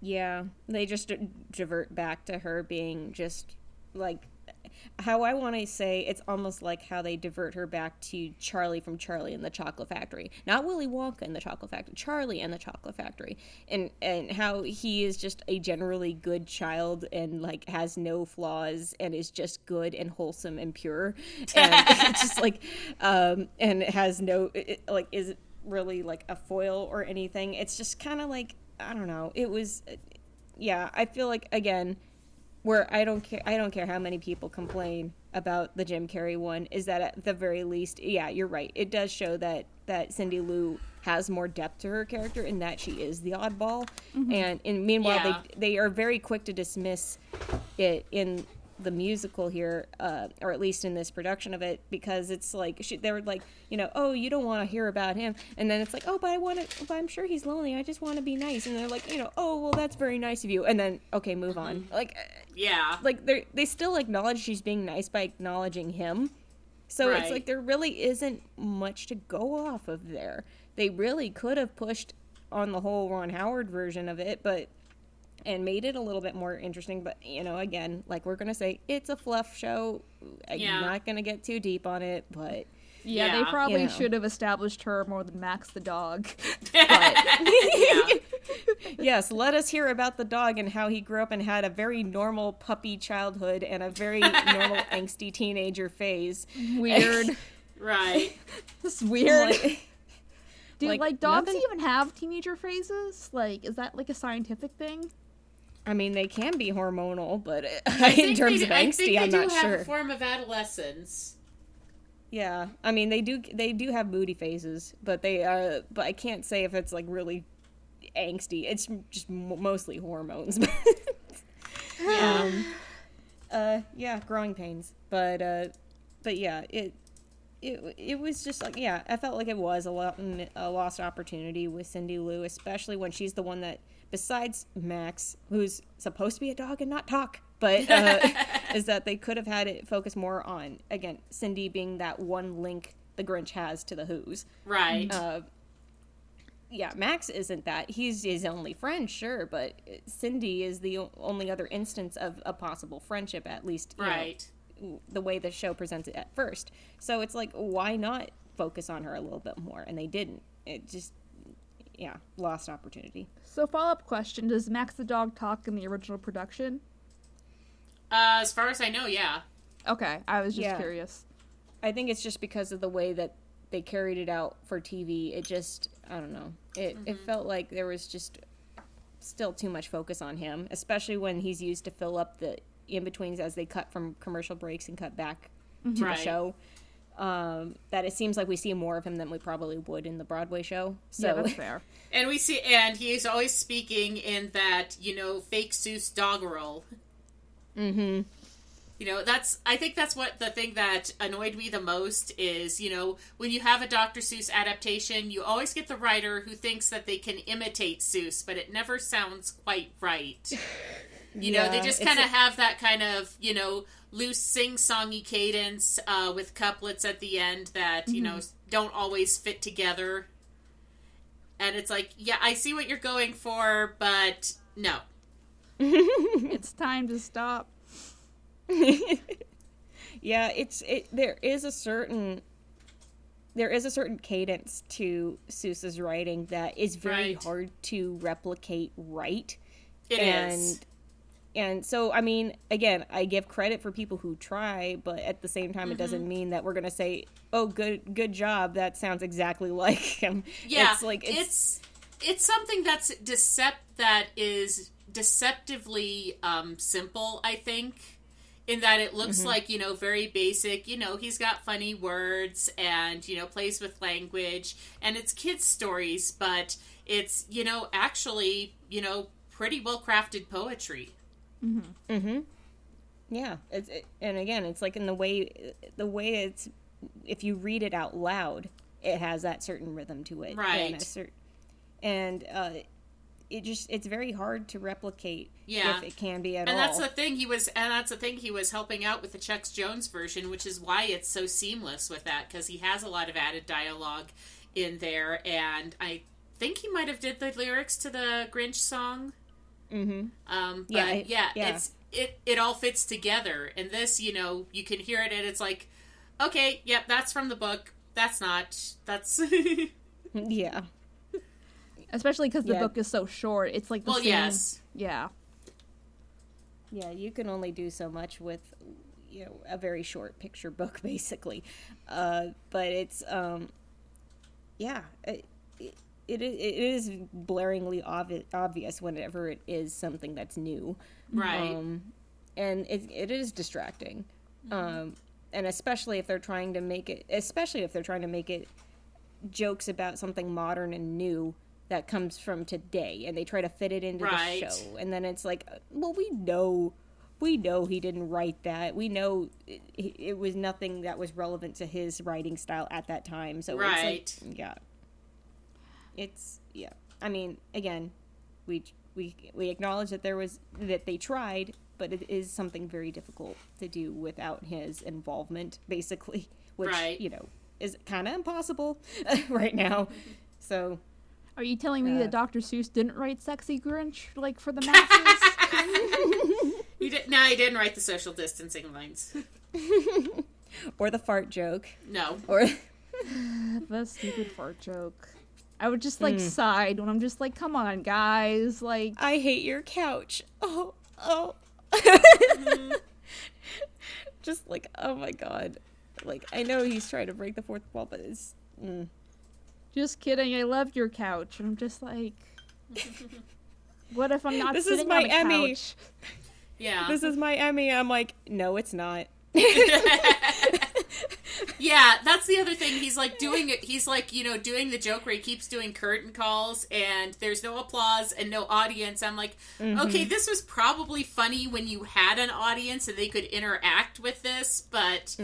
yeah, they just divert back to her being just, like, how I want to say, it's almost like how they divert her back to Charlie from Charlie and the Chocolate Factory. Not Willy Wonka and the Chocolate Factory, Charlie and the Chocolate Factory. And how he is just a generally good child and, like, has no flaws and is just good and wholesome and pure. And it's just, like, and has no, like, isn't really, like, a foil or anything. It's just kind of like, I don't know. It was, yeah, I feel like, again, where I don't care how many people complain about the Jim Carrey one, is that at the very least, yeah, you're right. It does show that Cindy Lou has more depth to her character in that she is the oddball. And meanwhile, they are very quick to dismiss it in the musical here, or at least in this production of it, because it's like they were like, oh, you don't want to hear about him, and then it's like, oh, but I'm sure he's lonely, I just want to be nice, and they're like, oh, well, that's very nice of you, and then okay, move on. Like,
yeah,
like they still acknowledge she's being nice by acknowledging him, so
right.
It's like there really isn't much to go off of there. They really could have pushed on the whole Ron Howard version of it, and made it a little bit more interesting, but, again, like we're gonna say, it's a fluff show. I'm not gonna get too deep on it, but...
Yeah, they probably should have established her more than Max the dog.
Yes, let us hear about the dog and how he grew up and had a very normal puppy childhood and a very normal angsty teenager phase.
Weird.
Right.
It's weird. Do,
like,
dogs
nothing...
even have teenager phases? Like, is that, like, a scientific thing?
I mean, they can be hormonal, but in terms of angsty, I'm not sure.
They do have a form of adolescence.
Yeah, I mean, they do have moody phases, but but I can't say if it's, like, really angsty. It's just mostly hormones. Yeah, growing pains, but yeah, it was just like, yeah, I felt like it was a lost opportunity with Cindy Lou, especially when she's the one that, besides Max, who's supposed to be a dog and not talk, but is that they could have had it focus more on, again, Cindy being that one link the Grinch has to the Who's.
Right.
yeah, Max isn't that. He's his only friend, sure, but Cindy is the only other instance of a possible friendship, at least, you
Right.
know, the way the show presents it at first. So it's like, why not focus on her a little bit more? And they didn't. It just, yeah, lost opportunity.
So follow-up question, does Max the dog talk in the original production?
As far as I know, yeah.
Okay, I was just
Yeah.
curious.
I think it's just because of the way that they carried it out for TV. It just, I don't know. It felt like there was just still too much focus on him, especially when he's used to fill up the in-betweens as they cut from commercial breaks and cut back to
Right.
the show. That it seems like we see more of him than we probably would in the Broadway show. So
Yeah, that's fair.
And he's always speaking in that, fake Seuss doggerel.
Mm-hmm.
I think that's what the thing that annoyed me the most is, when you have a Dr. Seuss adaptation, you always get the writer who thinks that they can imitate Seuss, but it never sounds quite right. They just kind of have that kind of, loose sing-songy cadence with couplets at the end that, don't always fit together. And it's like, yeah, I see what you're going for, but no.
It's time to stop.
Yeah, there is a certain cadence to Seuss's writing that is very
Right.
hard to replicate right.
It is.
And so, I mean, again, I give credit for people who try, but at the same time, it doesn't mean that we're going to say, oh, good job, that sounds exactly like him.
Yeah,
It's like,
it's something that is deceptively simple, I think, in that it looks like, very basic. He's got funny words and, plays with language, and it's kids' stories, but it's, actually, pretty well-crafted poetry.
Yeah, and again, it's like in the way it's, if you read it out loud, it has that certain rhythm to it,
Right.
It's very hard to replicate.
Yeah.
If it can be at
And
all.
that's the thing he was helping out with the Chuck Jones version, which is why it's so seamless with that, because he has a lot of added dialogue in there, and I think he might have did the lyrics to the Grinch song. But it all fits together. And this, you can hear it and it's like, okay, yep, that's from the book. That's
Yeah.
Especially because the book is so short. It's like the same.
Yes.
Yeah.
Yeah, you can only do so much with, a very short picture book, basically. But it's, it is blaringly obvious whenever it is something that's new.
Right.
And it is distracting. And especially if they're trying to make it jokes about something modern and new that comes from today, and they try to fit it into
Right.
the show, and then it's like, well, we know he didn't write that. We know it was nothing that was relevant to his writing style at that time. So
Right.
it's like, I mean, again, we acknowledge that they tried, but it is something very difficult to do without his involvement, basically, which
Right.
is kind of impossible right now. So.
Are you telling me that Dr. Seuss didn't write Sexy Grinch, like, for the masses?
He didn't write the social distancing lines.
Or the fart joke.
No.
Or
The stupid fart joke. I would just, sigh when I'm just like, come on, guys. Like,
I hate your couch. Oh. Just like, oh my god. Like, I know he's trying to break the fourth wall, but it's...
just kidding, I love your couch. And I'm just like, what if I'm not
This is
sitting
my
on a
Emmy.
couch?
Yeah.
This is my Emmy. I'm like, no, it's not.
Yeah, that's the other thing. He's like doing it. He's like, doing the joke where he keeps doing curtain calls and there's no applause and no audience. I'm like, okay, this was probably funny when you had an audience and they could interact with this, but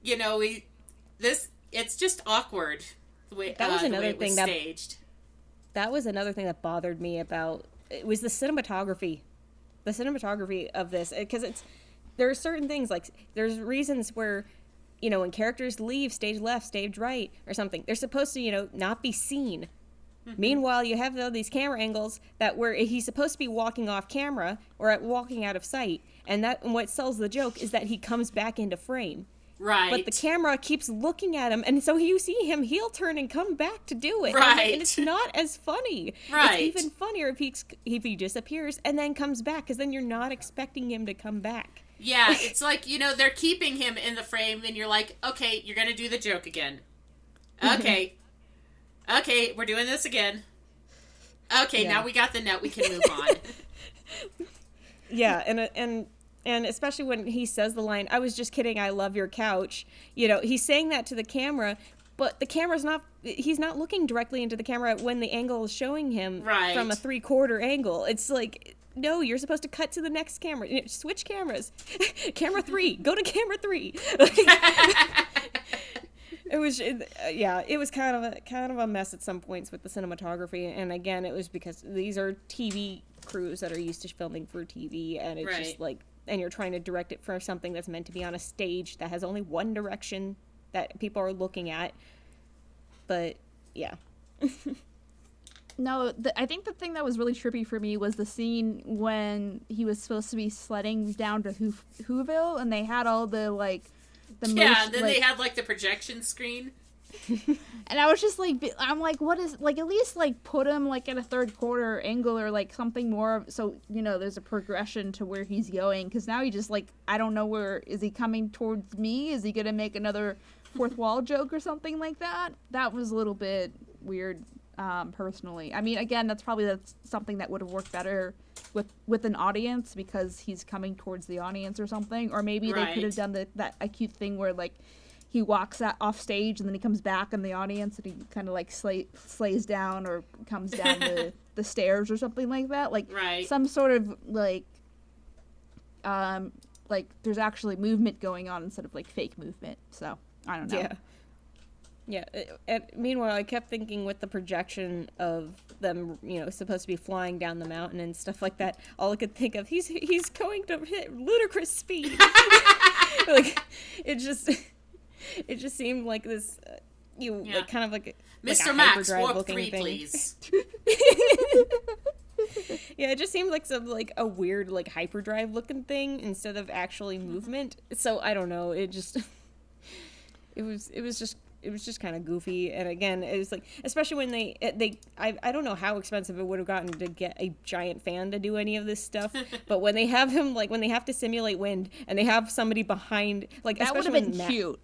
it's just awkward the way
That was another
it was
thing
staged.
That was another thing that bothered me about... It was the cinematography. The cinematography of this. Because there are certain things, like, there's reasons where... when characters leave stage left, stage right, or something, they're supposed to, not be seen. Meanwhile, you have all these camera angles that where he's supposed to be walking off camera or walking out of sight, and what sells the joke is that he comes back into frame.
Right.
But the camera keeps looking at him, and so you see him heel turn and come back to do it.
Right.
And it's not as funny.
Right.
It's even funnier if he disappears and then comes back, because then you're not expecting him to come back.
Yeah, it's like, they're keeping him in the frame, and you're like, okay, you're going to do the joke again. Okay. Okay, we're doing this again. Okay, now we got the note, we can move on.
Yeah, and especially when he says the line, "I was just kidding, I love your couch." He's saying that to the camera, but the camera's he's not looking directly into the camera when the angle is showing him from a 3/4 angle. It's like, no, you're supposed to cut to the next camera. Switch cameras. Camera 3. Go to camera 3. It was kind of a mess at some points with the cinematography, and again, it was because these are TV crews that are used to filming for TV, and it's just like, and you're trying to direct it for something that's meant to be on a stage that has only one direction that people are looking at. But yeah.
No, I think the thing that was really trippy for me was the scene when he was supposed to be sledding down to Whoville, and they had all the motion,
and then they had the projection screen.
And I was just I'm like, what is, at least put him at a 3/4 angle or something more, so there's a progression to where he's going, because now he just I don't know, where is he coming towards me? Is he gonna make another fourth wall joke or something like that? That was a little bit weird, personally. I mean, again, that's something that would have worked better with an audience, because he's coming towards the audience or something, or maybe they could have done that cute thing where he walks off stage and then he comes back in the audience and he kind of slays down or comes down the stairs or something like that. Some sort of there's actually movement going on instead of fake movement. So I don't know.
Yeah. Meanwhile, I kept thinking with the projection of them, supposed to be flying down the mountain and stuff like that, all I could think of, he's going to hit ludicrous speed. It just seemed like this, kind of like
Mr.
a
Max,
hyperdrive
warp
looking
3,
thing.
please.
Yeah, it just seemed like some a weird hyperdrive looking thing instead of actually movement. So I don't know. It just it was just kind of goofy. And again, it was especially when I don't know how expensive it would have gotten to get a giant fan to do any of this stuff, but when they have him when they have to simulate wind and they have somebody behind,
that would have been cute.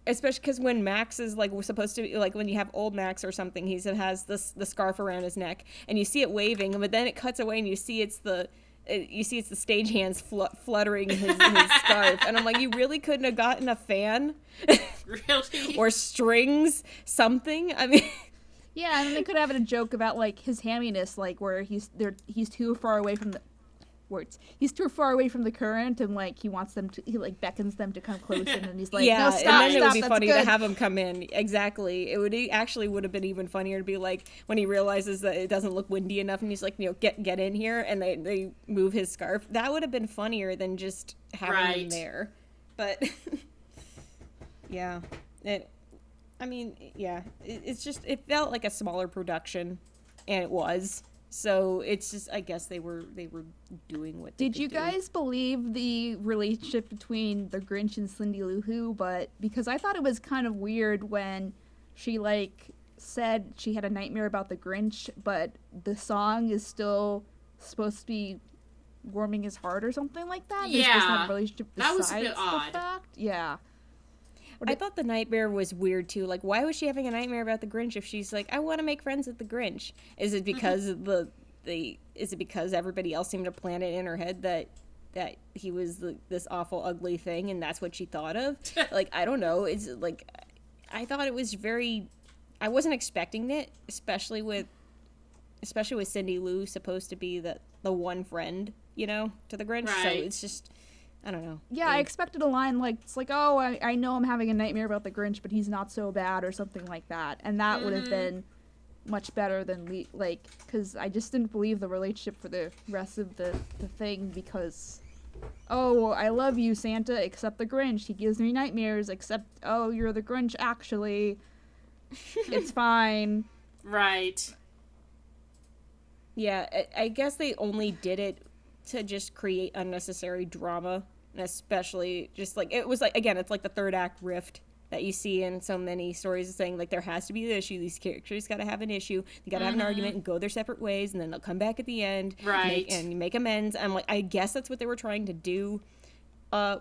Especially because when Max is we're supposed to be when you have old Max or something, he has the scarf around his neck and you see it waving, but then it cuts away and you see it's the stagehands fluttering his scarf, and I'm like, you really couldn't have gotten a fan?
Really?
Or strings, something? I mean,
yeah, and then they could have a joke about his hamminess, where he's too far away from the he's too far away from the current, and he wants them to, he beckons them to come close in, and he's like,
yeah,
no, stop,
and then it would be funny
good.
to have him come in. Exactly. It would have been even funnier to be when he realizes that it doesn't look windy enough, and he's like, get in here, and they move his scarf. That would have been funnier than just having him there. But yeah, it's just, it felt like a smaller production, and it was. So it's just, I guess they were doing what they
Did you guys believe the relationship between the Grinch and Cindy Lou? But because I thought it was kind of weird when she said she had a nightmare about the Grinch, but the song is still supposed to be warming his heart or something like that.
Yeah,
there's not a relationship
that was a bit
besides
odd.
the fact. Yeah.
I thought the nightmare was weird too. Why was she having a nightmare about the Grinch if she's I want to make friends with the Grinch? Is it because of is it because everybody else seemed to plant it in her head that he was this awful, ugly thing, and that's what she thought of? I don't know. It's I thought it was very. I wasn't expecting it, especially with Cindy Lou supposed to be the one friend, to the Grinch.
Right.
So it's just. I don't know.
Yeah, I expected a line oh, I know I'm having a nightmare about the Grinch, but he's not so bad, or something like that. And that would have been much better than, because I just didn't believe the relationship for the rest of the thing, because, oh, I love you, Santa, except the Grinch. He gives me nightmares, except, oh, you're the Grinch, actually. It's fine.
Right.
Yeah, I guess they only did it to just create unnecessary drama, and especially just like it was like again, it's like the third act rift that you see in so many stories, saying like there has to be an issue. These characters got to have an issue. They got to have an argument and go their separate ways, and then they'll come back at the end,
Right,
and make amends. I'm like, I guess that's what they were trying to do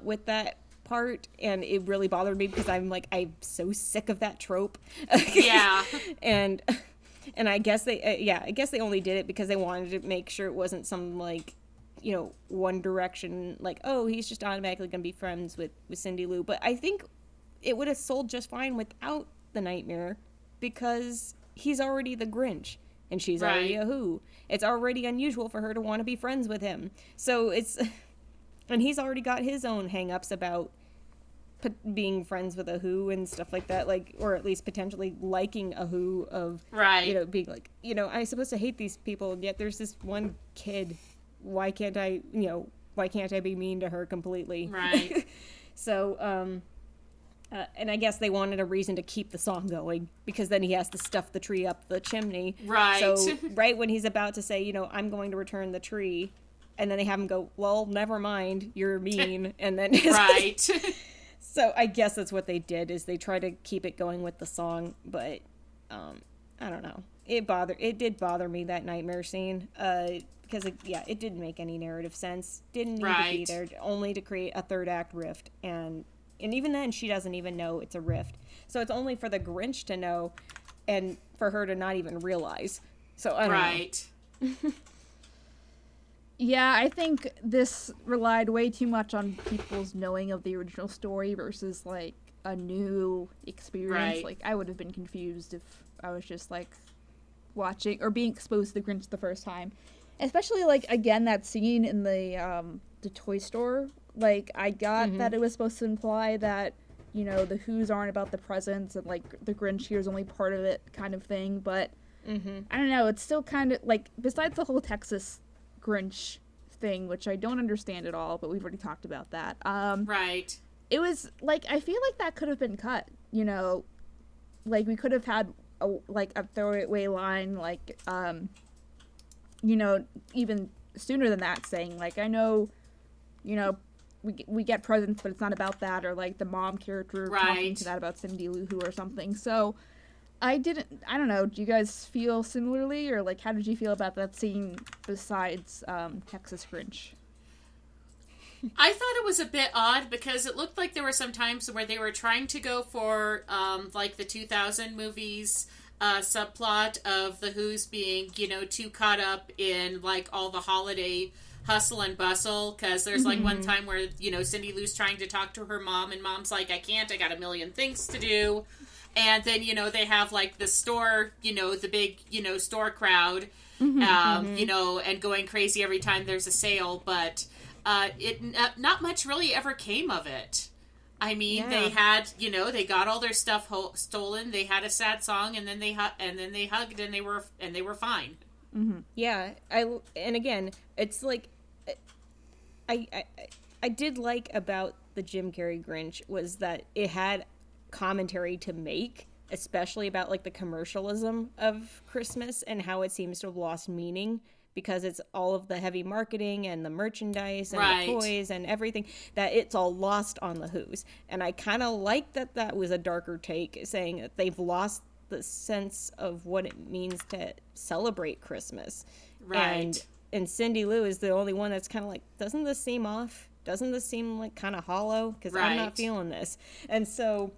with that part, and it really bothered me because I'm so sick of that trope.
Yeah.
and I guess they only did it because they wanted to make sure it wasn't some like, you know, One Direction, like, oh, he's just automatically gonna be friends with Cindy Lou. But I think it would have sold just fine without the nightmare, because he's already the Grinch and she's already a Who. It's already unusual for her to want to be friends with him. So and he's already got his own hang-ups about being friends with a Who and stuff like that, like, or at least potentially liking a Who, of, you know, being like, you know, I'm supposed to hate these people, and yet there's this one kid. Why can't I be mean to her completely?
Right.
So, and I guess they wanted a reason to keep the song going, because then he has to stuff the tree up the chimney.
Right.
So right when he's about to say, you know, I'm going to return the tree, and then they have him go, well, never mind, you're mean. And then
right.
So I guess that's what they did, is they try to keep it going with the song, but I don't know. It did bother me, that nightmare scene, because it didn't make any narrative sense. Didn't need to be there, only to create a third act rift, and even then she doesn't even know it's a rift. So it's only for the Grinch to know, and for her to not even realize. So I don't know.
Yeah, I think this relied way too much on people's knowing of the original story versus, like, a new experience.
Right.
Like, I would have been confused if I was just, like, watching or being exposed to the Grinch the first time. Especially, like, again, that scene in the toy store. Like, I got that it was supposed to imply that, you know, the Who's aren't about the presents and, like, the Grinch here is only part of it kind of thing. But, I don't know, it's still kind of, like, besides the whole Texas Grinch thing, which I don't understand at all, but we've already talked about that.
Right.
It was like, I feel like that could have been cut, you know, like we could have had a throwaway line, like, you know, even sooner than that, saying like, I know, you know, we get presents, but it's not about that, or like the mom character talking to that about Cindy Lou Who or something. So I don't know, do you guys feel similarly, or like how did you feel about that scene besides Texas Grinch?
I thought it was a bit odd because it looked like there were some times where they were trying to go for like the 2000 movies subplot of the Who's being, you know, too caught up in like all the holiday hustle and bustle, because there's like one time where, you know, Cindy Lou's trying to talk to her mom and mom's like, I can't, I got a million things to do. And then, you know, they have, like, the store, you know, the big, you know, store crowd, you know, and going crazy every time there's a sale. But not much really ever came of it. I mean, they had, you know, they got all their stuff stolen. They had a sad song, and then they hugged, and they were fine.
Yeah, and again, it's like, I did like about the Jim Carrey Grinch was that it had commentary to make, especially about like the commercialism of Christmas and how it seems to have lost meaning because it's all of the heavy marketing and the merchandise and the toys and everything, that it's all lost on the Who's. And I kind of like that was a darker take, saying that they've lost the sense of what it means to celebrate Christmas. And Cindy Lou is the only one that's kind of like, doesn't this seem off? Doesn't this seem like kind of hollow? Because I'm not feeling this. And so,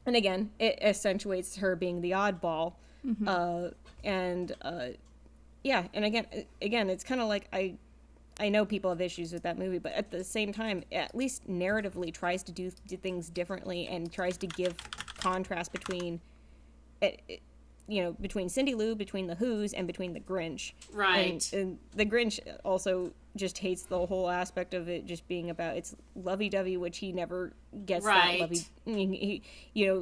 and again, it accentuates her being the oddball. Yeah, and again, it's kind of like, I know people have issues with that movie, but at the same time, at least narratively tries to do things differently and tries to give contrast between, you know, between Cindy Lou, between the Who's, and between the Grinch.
Right.
And the Grinch also just hates the whole aspect of it just being about it's lovey-dovey, which he never gets
Right.
that lovey.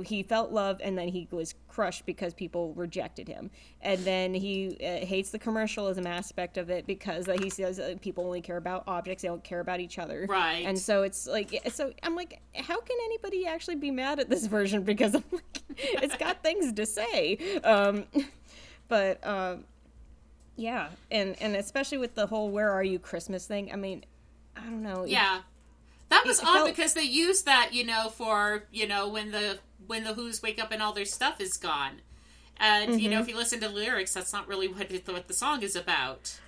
He felt love, and then he was crushed because people rejected him. And then he hates the commercialism aspect of it because he says people only care about objects, they don't care about each other.
Right.
And so it's like, so I'm like, how can anybody actually be mad at this version? Because I'm like, it's got things to say. Yeah, and especially with the whole "Where Are You Christmas" thing. I mean, I don't know.
Yeah. That was
it
odd
felt-
because they used that, for, when the Who's wake up and all their stuff is gone. And, if you listen to the lyrics, that's not really what the song is about.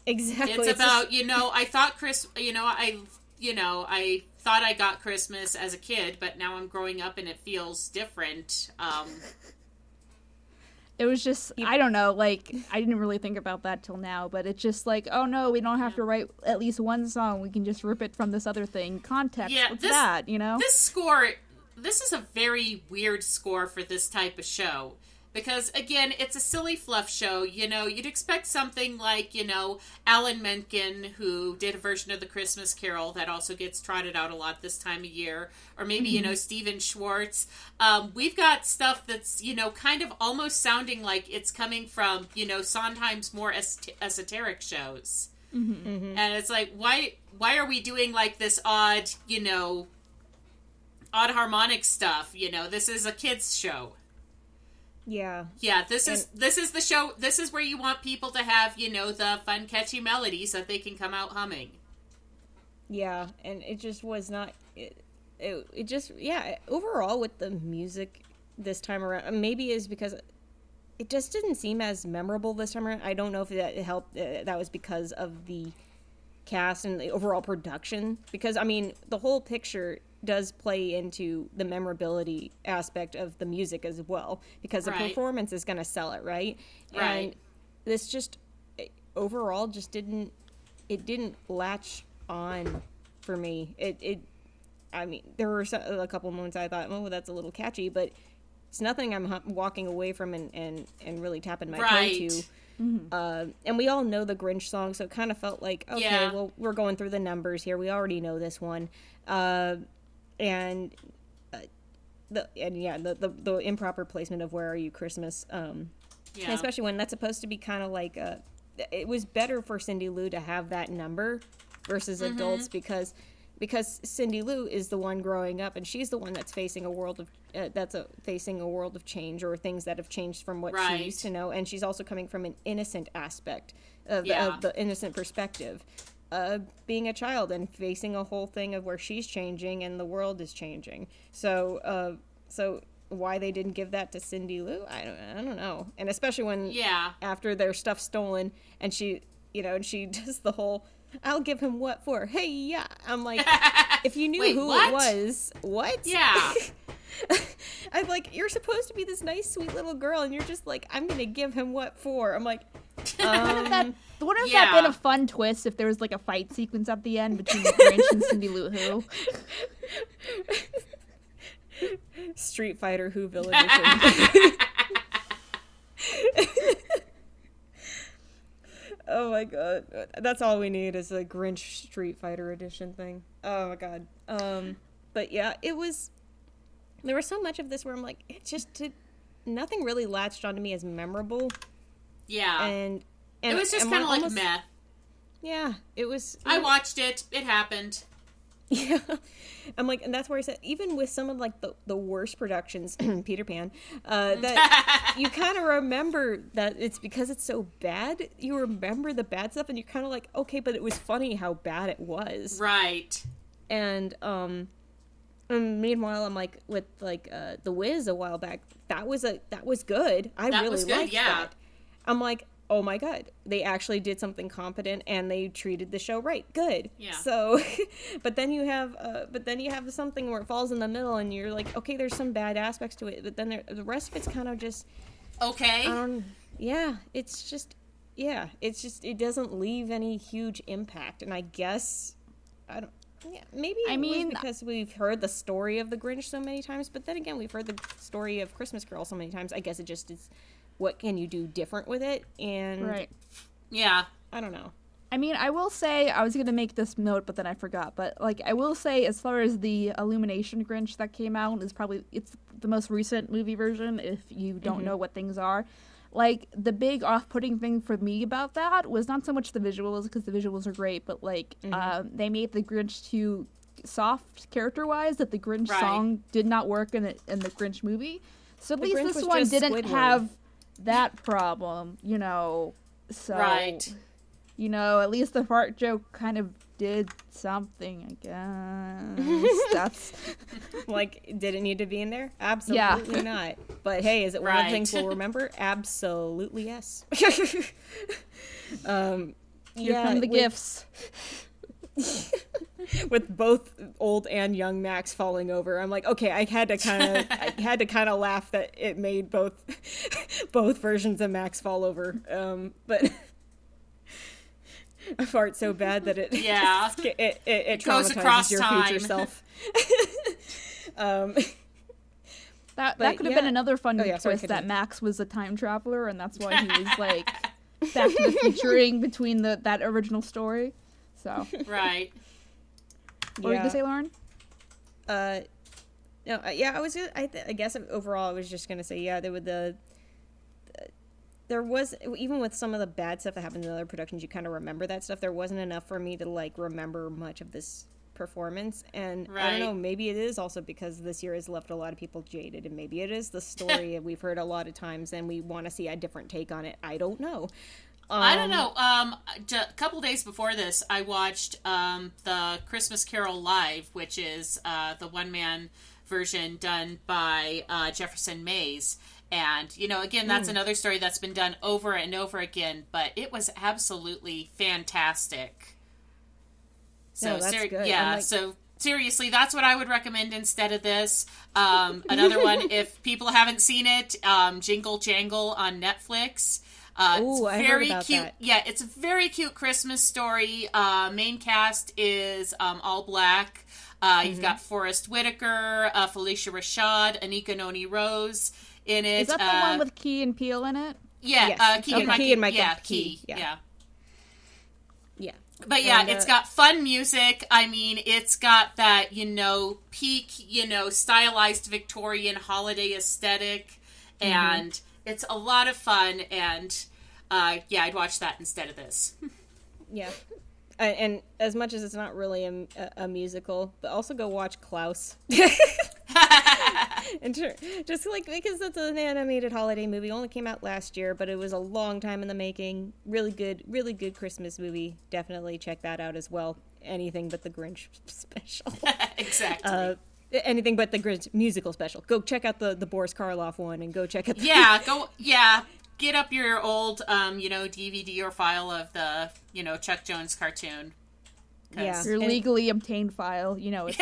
Exactly.
It's about, I thought I thought I got Christmas as a kid, but now I'm growing up and it feels different.
It was just, I don't know, like, I didn't really think about that till now, but it's just like, oh no, we don't have to write at least one song, we can just rip it from this other thing. Context,
Yeah,
what's
this-
that,
This is a very weird score for this type of show. Because, again, it's a silly fluff show. You'd expect something like, Alan Menken, who did a version of the Christmas Carol that also gets trotted out a lot this time of year. Or maybe, Stephen Schwartz. We've got stuff that's, kind of almost sounding like it's coming from, Sondheim's more esoteric shows. Mm-hmm. And it's like, why are we doing, like, this odd harmonic stuff? This is a kid's show.
Yeah.
Yeah, this is the show. This is where you want people to have, the fun, catchy melodies that they can come out humming.
Yeah, and it just was not. It just overall with the music this time around, maybe is because it just didn't seem as memorable this time around. I don't know if that helped. That was because of the cast and the overall production. Because I mean, the whole picture does play into the memorability aspect of the music as well, because the performance is going to sell it, right? And this just overall just didn't latch on for me. I mean, there were a couple moments I thought, oh, that's a little catchy, but it's nothing I'm walking away from and really tapping my toe to. Mm-hmm. And we all know the Grinch song, so it kind of felt like, okay, well, we're going through the numbers here. We already know this one. And the improper placement of "Where Are You Christmas," especially when that's supposed to be kind of like it was better for Cindy Lou to have that number versus adults because Cindy Lou is the one growing up and she's the one that's facing a world of change or things that have changed from what she used to know, and she's also coming from an innocent aspect of the innocent perspective. Being a child and facing a whole thing of where she's changing and the world is changing. So why they didn't give that to Cindy Lou, I don't know. And especially when after their stuff's stolen and she does the whole, I'll give him what for? Hey, yeah. I'm like, if you knew who it was, what?
Yeah.
I'm like, you're supposed to be this nice, sweet little girl, and you're just like, I'm gonna give him what for? I'm like,
wouldn't that been a fun twist if there was like a fight sequence at the end between the Grinch and Cindy Lou Who?
Street Fighter Whoville edition. Oh my god. That's all we need is a Grinch Street Fighter edition thing. Oh my god. But yeah, there was so much of this where I'm like, nothing really latched onto me as memorable.
Yeah.
And
it was just kind of like meh.
Yeah, it was.
I watched it. It happened.
Yeah. I'm like, and that's where I said, even with some of like the worst productions, Peter Pan, that you kind of remember that it's because it's so bad. You remember the bad stuff, and you're kind of like, okay, but it was funny how bad it was.
Right.
And meanwhile, I'm like with like The Wiz a while back. That was good. I really liked that. I'm like, oh my god, they actually did something competent and they treated the show right. Good.
Yeah.
So, but then you have something where it falls in the middle and you're like, okay, there's some bad aspects to it, but then the rest of it's kind of just
okay.
It doesn't leave any huge impact, and I guess maybe it was because we've heard the story of the Grinch so many times, but then again, we've heard the story of Christmas Carol so many times. I guess it just is, what can you do different with it? And
yeah,
I don't know.
I mean, I will say, I was going to make this note, but then I forgot. But, like, I will say, as far as the Illumination Grinch that came out, it's the most recent movie version, if you don't know what things are. Like, the big off-putting thing for me about that was not so much the visuals, because the visuals are great, but, like, they made the Grinch too soft character-wise, that the Grinch song did not work in the Grinch movie. So at least
Grinch
this one didn't
Squidward.
have that problem, you know. So, you know, at least the fart joke kind of did something, I guess. That's
Like, did it need to be in there? Absolutely not. But hey, is it one of the things we'll remember? Absolutely yes.
Here come the gifts.
With both old and young Max falling over, I'm like, okay, I had to kind of laugh that it made both versions of Max fall over. But I fart so bad that it it
goes
traumatizes
across
your
time.
future self.
That could have been another fun twist, that
continue.
Max was a time traveler, and that's why he was like Back to the Futuring between that original story. So
Right.
what were you gonna say, Lauren?
No, I guess overall I was just gonna say there was, even with some of the bad stuff that happened in other productions, you kind of remember that stuff. There wasn't enough for me to like remember much of this performance, and I don't know, maybe it is also because this year has left a lot of people jaded, and maybe it is the story we've heard a lot of times and we want to see a different take on it. I don't know.
I don't know. A couple days before this, I watched the Christmas Carol Live, which is the one-man version done by Jefferson Mays. And, you know, again, that's another story that's been done over and over again, but it was absolutely fantastic. So,
No, that's good.
yeah, so seriously, that's what I would recommend instead of this. Another one, if people haven't seen it, Jingle Jangle on Netflix.
Ooh, I heard about
cute.
that.
Yeah, it's a very cute Christmas story. Main cast is all black. You've got Forrest Whitaker, Felicia Rashad, Anika Noni Rose in it.
Is that the one with Key and Peele in it?
Yeah,
Yes.
Key and Mike. Yeah,
Key.
Yeah.
But
yeah,
and,
it's got fun music. I mean, it's got that, you know, peak, you know, stylized Victorian holiday aesthetic. And it's a lot of fun. And yeah, I'd watch that instead of this.
Yeah. And as much as it's not really a musical, but also go watch Klaus. And just like, because it's an animated holiday movie, only came out last year, but it was a long time in the making. Really good Christmas movie. Definitely check that out as well. Anything but the Grinch special.
Exactly.
Anything but the Grinch musical special. Go check out the Boris Karloff one, and go check out the
Get up your old, you know, DVD or file of the, you know, Chuck Jones cartoon.
Yeah.
Your legally obtained file, you know. It's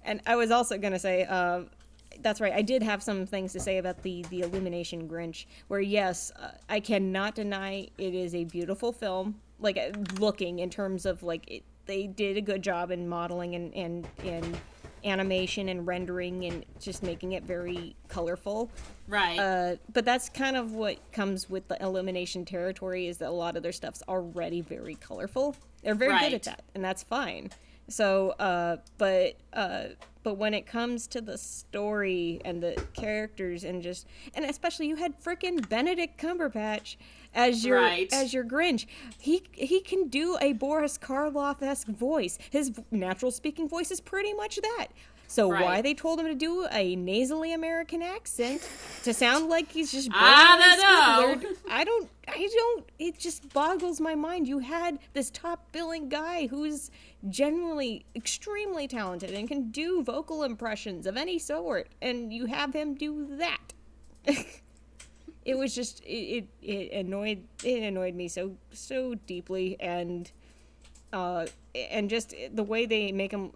And I was also going to say, that's right, I did have some things to say about the Illumination Grinch, where yes, I cannot deny it is a beautiful film, like looking in terms of like, they did a good job in modeling and animation and rendering and just making it very colorful.
Right.
But that's kind of what comes with the Illumination territory, is that a lot of their stuff's already very colorful. They're very good at that, and that's fine. So, but when it comes to the story and the characters and especially you had frickin' Benedict Cumberbatch as your Grinch. He can do a Boris Karloff-esque voice. His natural speaking voice is pretty much that. So why they told him to do a nasally American accent to sound like he's just
I
don't know. It just boggles my mind. You had this top billing guy who's genuinely extremely talented and can do vocal impressions of any sort, and you have him do that. It was just it annoyed me so deeply, and just the way they make him.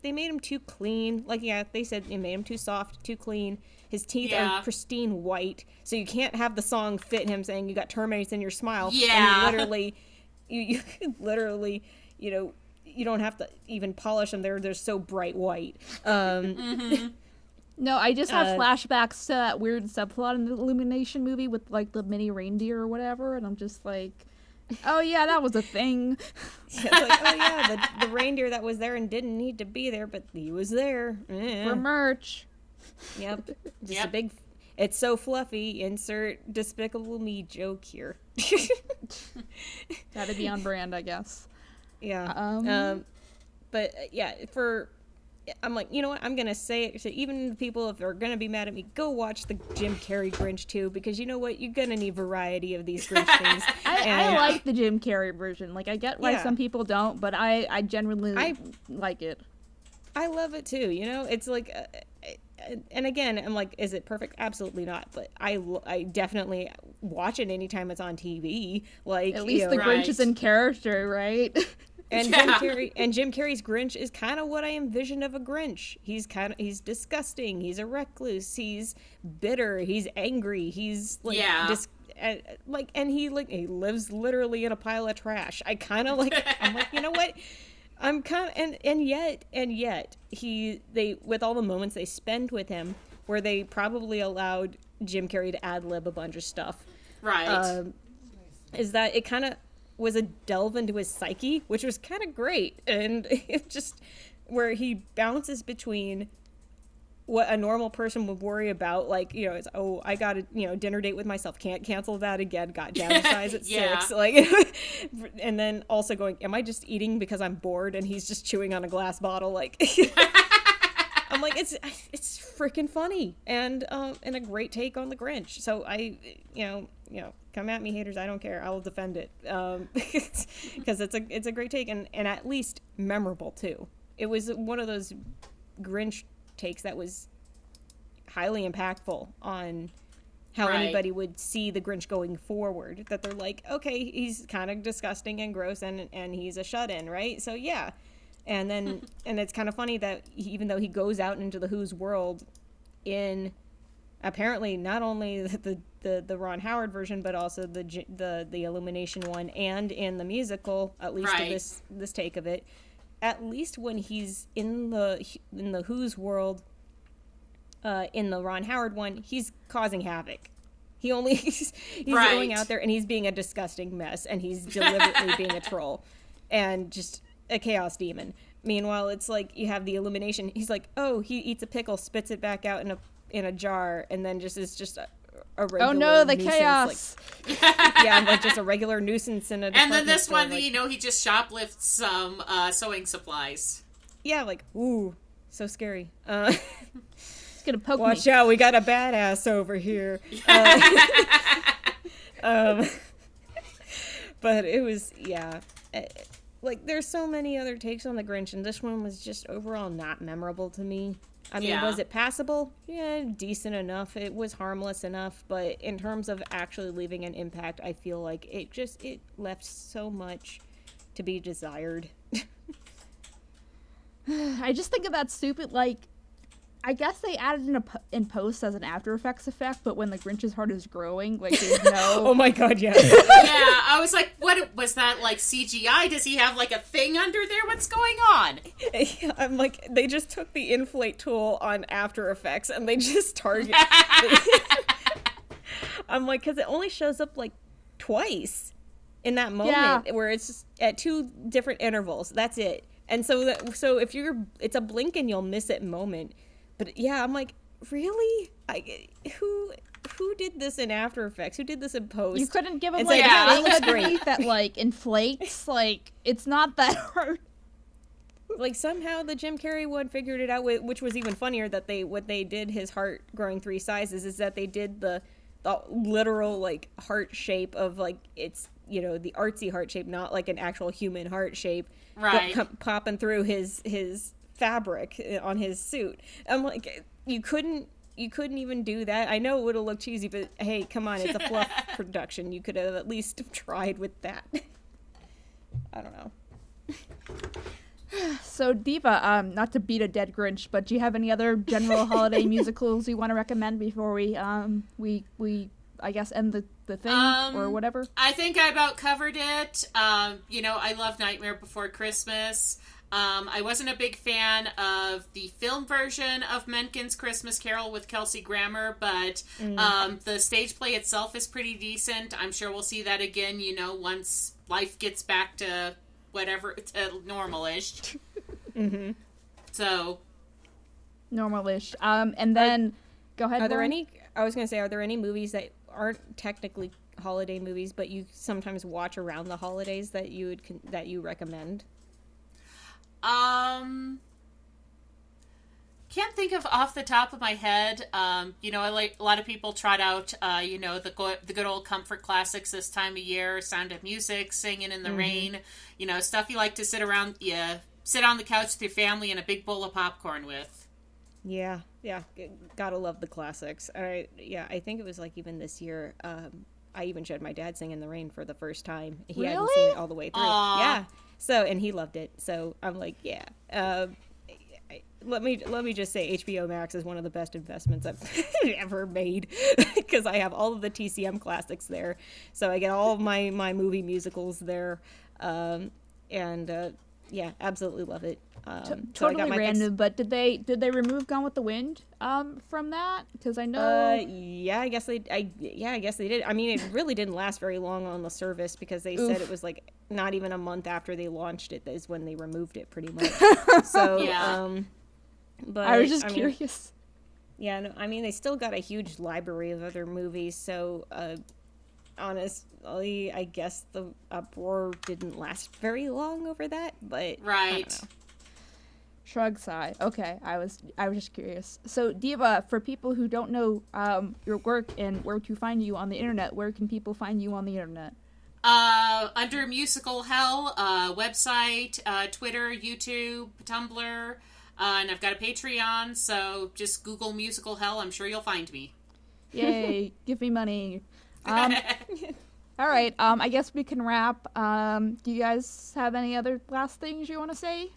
They made him too clean. Like, yeah, they said they made him too soft, too clean. His teeth are pristine white, so you can't have the song fit him saying you got termites in your smile.
Yeah.
And you literally, you know, you don't have to even polish them. They're so bright white.
No, I just have flashbacks to that weird subplot in the Illumination movie with, like, the mini reindeer or whatever, and I'm just like, oh yeah, that was a thing.
Yeah, it's like, oh yeah, the reindeer that was there and didn't need to be there, but he was there.
For merch.
Yep. Just a big, it's so fluffy, insert Despicable Me joke here.
That'd be on brand, I guess.
Yeah. But yeah, I'm like, you know what? I'm going to say it. So even the people, if they're going to be mad at me, go watch the Jim Carrey Grinch too, because you know what? You're going to need variety of these Grinch things.
I like the Jim Carrey version. Like, I get why some people don't, but I genuinely like it.
I love it too. You know, it's like, and again, I'm like, is it perfect? Absolutely not. But I definitely watch it anytime it's on TV. Like,
at least the Grinch is in character, right?
And Jim Carrey's Grinch is kind of what I envisioned of a Grinch. He's disgusting. He's a recluse. He's bitter. He's angry. He's like, and he lives literally in a pile of trash. I'm like, you know what? I'm kind of, and yet they, with all the moments they spend with him, where they probably allowed Jim Carrey to ad-lib a bunch of stuff.
Right.
Is that it kind of was a delve into his psyche, which was kind of great. And it just, where he bounces between what a normal person would worry about, like, you know, it's, oh, I got a, you know, dinner date with myself, can't cancel that again, got jazzercise at 6, like, and then also going, am I just eating because I'm bored? And he's just chewing on a glass bottle, like, I'm like, it's freaking funny, and a great take on the Grinch. So I, you know, come at me, haters. I don't care. I will defend it, because it's a great take, and at least memorable too. It was one of those Grinch takes that was highly impactful on how anybody would see the Grinch going forward. That they're like, okay, he's kind of disgusting and gross, and he's a shut-in, right? So yeah. And then, and it's kind of funny that even though he goes out into the Who's world in apparently not only the Ron Howard version, but also the Illumination one, and in the musical, at least this take of it, at least when he's in the Who's world, in the Ron Howard one, he's causing havoc. He's going out there and he's being a disgusting mess, and he's deliberately being a troll and just a chaos demon. Meanwhile, it's like you have the Illumination. He's like, oh, he eats a pickle, spits it back out in a jar, and then is just a regular.
Oh no, the
nuisance,
chaos!
Like, like just a regular nuisance in a.
And then this
store,
one, like, you know, he just shoplifts some sewing supplies. Yeah,
like, ooh, so scary.
It's gonna poke me.
Watch out, we got a badass over here. But it was, like, there's so many other takes on the Grinch, and this one was just overall not memorable to me. I mean, was it passable? Yeah, decent enough. It was harmless enough, but in terms of actually leaving an impact, I feel like it left so much to be desired.
I just think of that stupid, like, I guess they added in post as an After Effects effect, but when the Grinch's heart is growing, like, there's no...
Oh my god, yeah.
Yeah, I was like, what was that, like, CGI? Does he have, like, a thing under there? What's going on?
Yeah, I'm like, they just took the inflate tool on After Effects and they just target... I'm like, because it only shows up, like, twice in that moment, where it's just at 2 different intervals. That's it. And so if it's a blink and you'll miss it moment. But yeah, I'm like, really? Who did this in After Effects? Who did this in post?
You couldn't give him, like, a thing underneath that, like, inflates? Like, it's not that hard.
Like, somehow the Jim Carrey one figured it out, which was even funnier, that what they did his heart growing 3 sizes is that they did the literal, like, heart shape of, like, it's, you know, the artsy heart shape, not like an actual human heart shape.
Right.
But popping through his fabric on his suit. I'm like, you couldn't even do that. I know it would have looked cheesy, but hey, come on, it's a fluff production. You could have at least tried with that. I don't know.
So Diva, not to beat a dead Grinch, but do you have any other general holiday musicals you want to recommend before we I guess end the thing or whatever?
I think I about covered it. You know, I love Nightmare Before Christmas. I wasn't a big fan of the film version of Menken's Christmas Carol with Kelsey Grammer, but the stage play itself is pretty decent. I'm sure we'll see that again, once life gets back to whatever, to normal-ish.
Mm-hmm.
So.
Normal-ish. And then, go ahead,
Are there
Lauren.
are there any movies that aren't technically holiday movies, but you sometimes watch around the holidays that you recommend?
Can't think of off the top of my head. I like a lot of people trot out, the good old comfort classics this time of year, Sound of Music, Singing in the Rain, stuff you like to sit on the couch with your family and a big bowl of popcorn with.
Yeah, gotta love the classics. I think it was like even this year. I even showed my dad Sing in the Rain for the first time. He hadn't seen it all the way through.
Aww.
Yeah. So, and he loved it. So I'm like, yeah. Let me just say HBO Max is one of the best investments I've ever made, because I have all of the TCM classics there. So I get all of my movie musicals there. Yeah, absolutely love it.
Totally random, but did they remove Gone with the Wind from that? Because I know.
Yeah, I guess they did. I mean, it really didn't last very long on the service, because they said it was like not even a month after they launched it is when they removed it, pretty much. So
yeah.
But
I was just curious.
Yeah, no, I mean, they still got a huge library of other movies, so honestly, I guess the uproar didn't last very long over that, but
Right.
I don't know.
Shrug, sigh. Okay, I was just curious. So, Diva, for people who don't know your work and where to find you on the internet, where can people find you on the internet?
Under Musical Hell, website, Twitter, YouTube, Tumblr, and I've got a Patreon, so just Google Musical Hell. I'm sure you'll find me.
Yay, give me money. All right, I guess we can wrap. Do you guys have any other last things you want to say?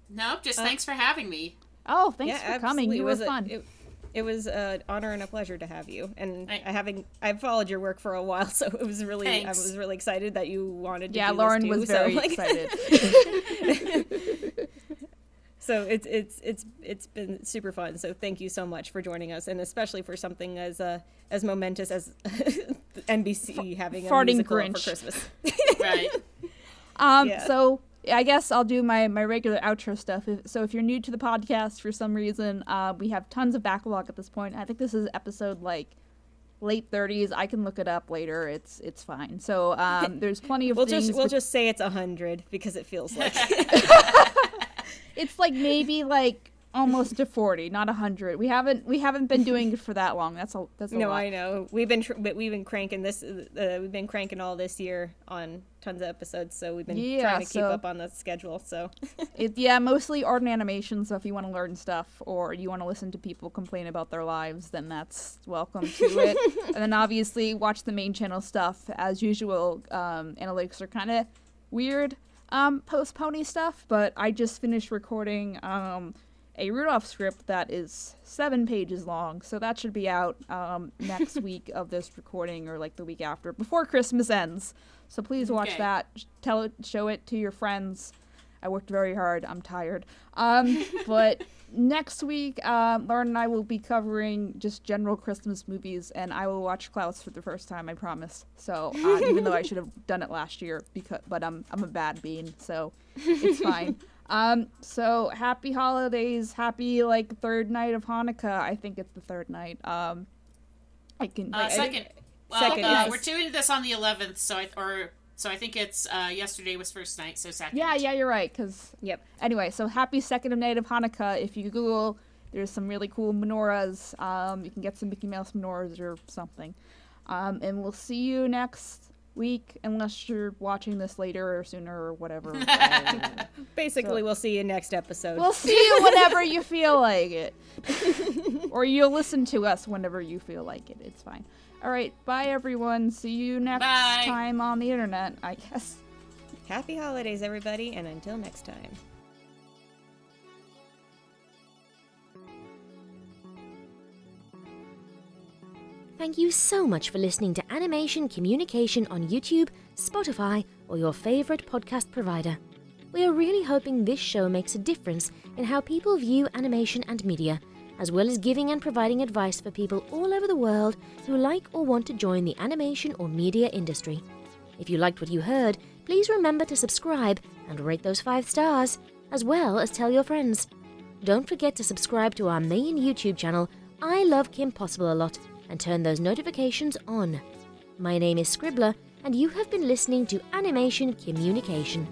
Nope, just thanks for having me.
Oh, thanks for coming.
Absolutely.
You were fun.
It was an honor and a pleasure to have you. And I've followed your work for a while, so it was really
Thanks.
I was really excited that you wanted to
Yeah,
do
Lauren
this too.
was very
so, like,
excited.
So it's been super fun. So thank you so much for joining us, and especially for something as momentous as NBC having a
Farting
musical
Grinch.
for Christmas.
Right.
Yeah.
So I guess I'll do my regular outro stuff. So if you're new to the podcast for some reason, we have tons of backlog at this point. I think this is episode like late 30s. I can look it up later. It's fine. So there's plenty of things.
We'll just say it's 100 because it feels like.
It's like maybe like almost to 40, not 100. We haven't been doing it for that long. That's a
No,
lot.
I know. We've been cranking this. We've been cranking all this year on tons of episodes. So we've been trying to keep up on the schedule. So
Mostly art and animation. So if you want to learn stuff or you want to listen to people complain about their lives, then that's welcome to it. And then obviously watch the main channel stuff as usual. Analytics are kind of weird. Post pony stuff, but I just finished recording a Rudolph script that is 7 pages long, so that should be out next week of this recording, or like the week after, before Christmas ends. So please watch that. Show it to your friends. I worked very hard. I'm tired. But next week, Lauren and I will be covering just general Christmas movies, and I will watch Klaus for the first time, I promise. So even though I should have done it last year, but I'm a bad bean, so it's fine. So happy holidays, happy like third night of Hanukkah. I think it's the third night. I can
Second. Well,
Second, yes.
we're doing this on the 11th, so I think it's yesterday was first night, so second.
Yeah, you're right.
Yep.
Anyway, so happy second night of Hanukkah. If you Google, there's some really cool menorahs. You can get some Mickey Mouse menorahs or something. And we'll see you next week, unless you're watching this later or sooner or whatever.
Basically, we'll see you next episode.
We'll see you whenever you feel like it. Or you'll listen to us whenever you feel like it. It's fine. All right, bye everyone. See you next time on the internet, I guess.
Happy holidays, everybody, and until next time.
Thank you so much for listening to Animation Kimmunication on YouTube, Spotify, or your favorite podcast provider. We are really hoping this show makes a difference in how people view animation and media, as well as giving and providing advice for people all over the world who like or want to join the animation or media industry. If you liked what you heard, please remember to subscribe and rate those 5 stars, as well as tell your friends. Don't forget to subscribe to our main YouTube channel, I Love Kim Possible a Lot, and turn those notifications on. My name is Scribbler, and you have been listening to Animation Kimmunication.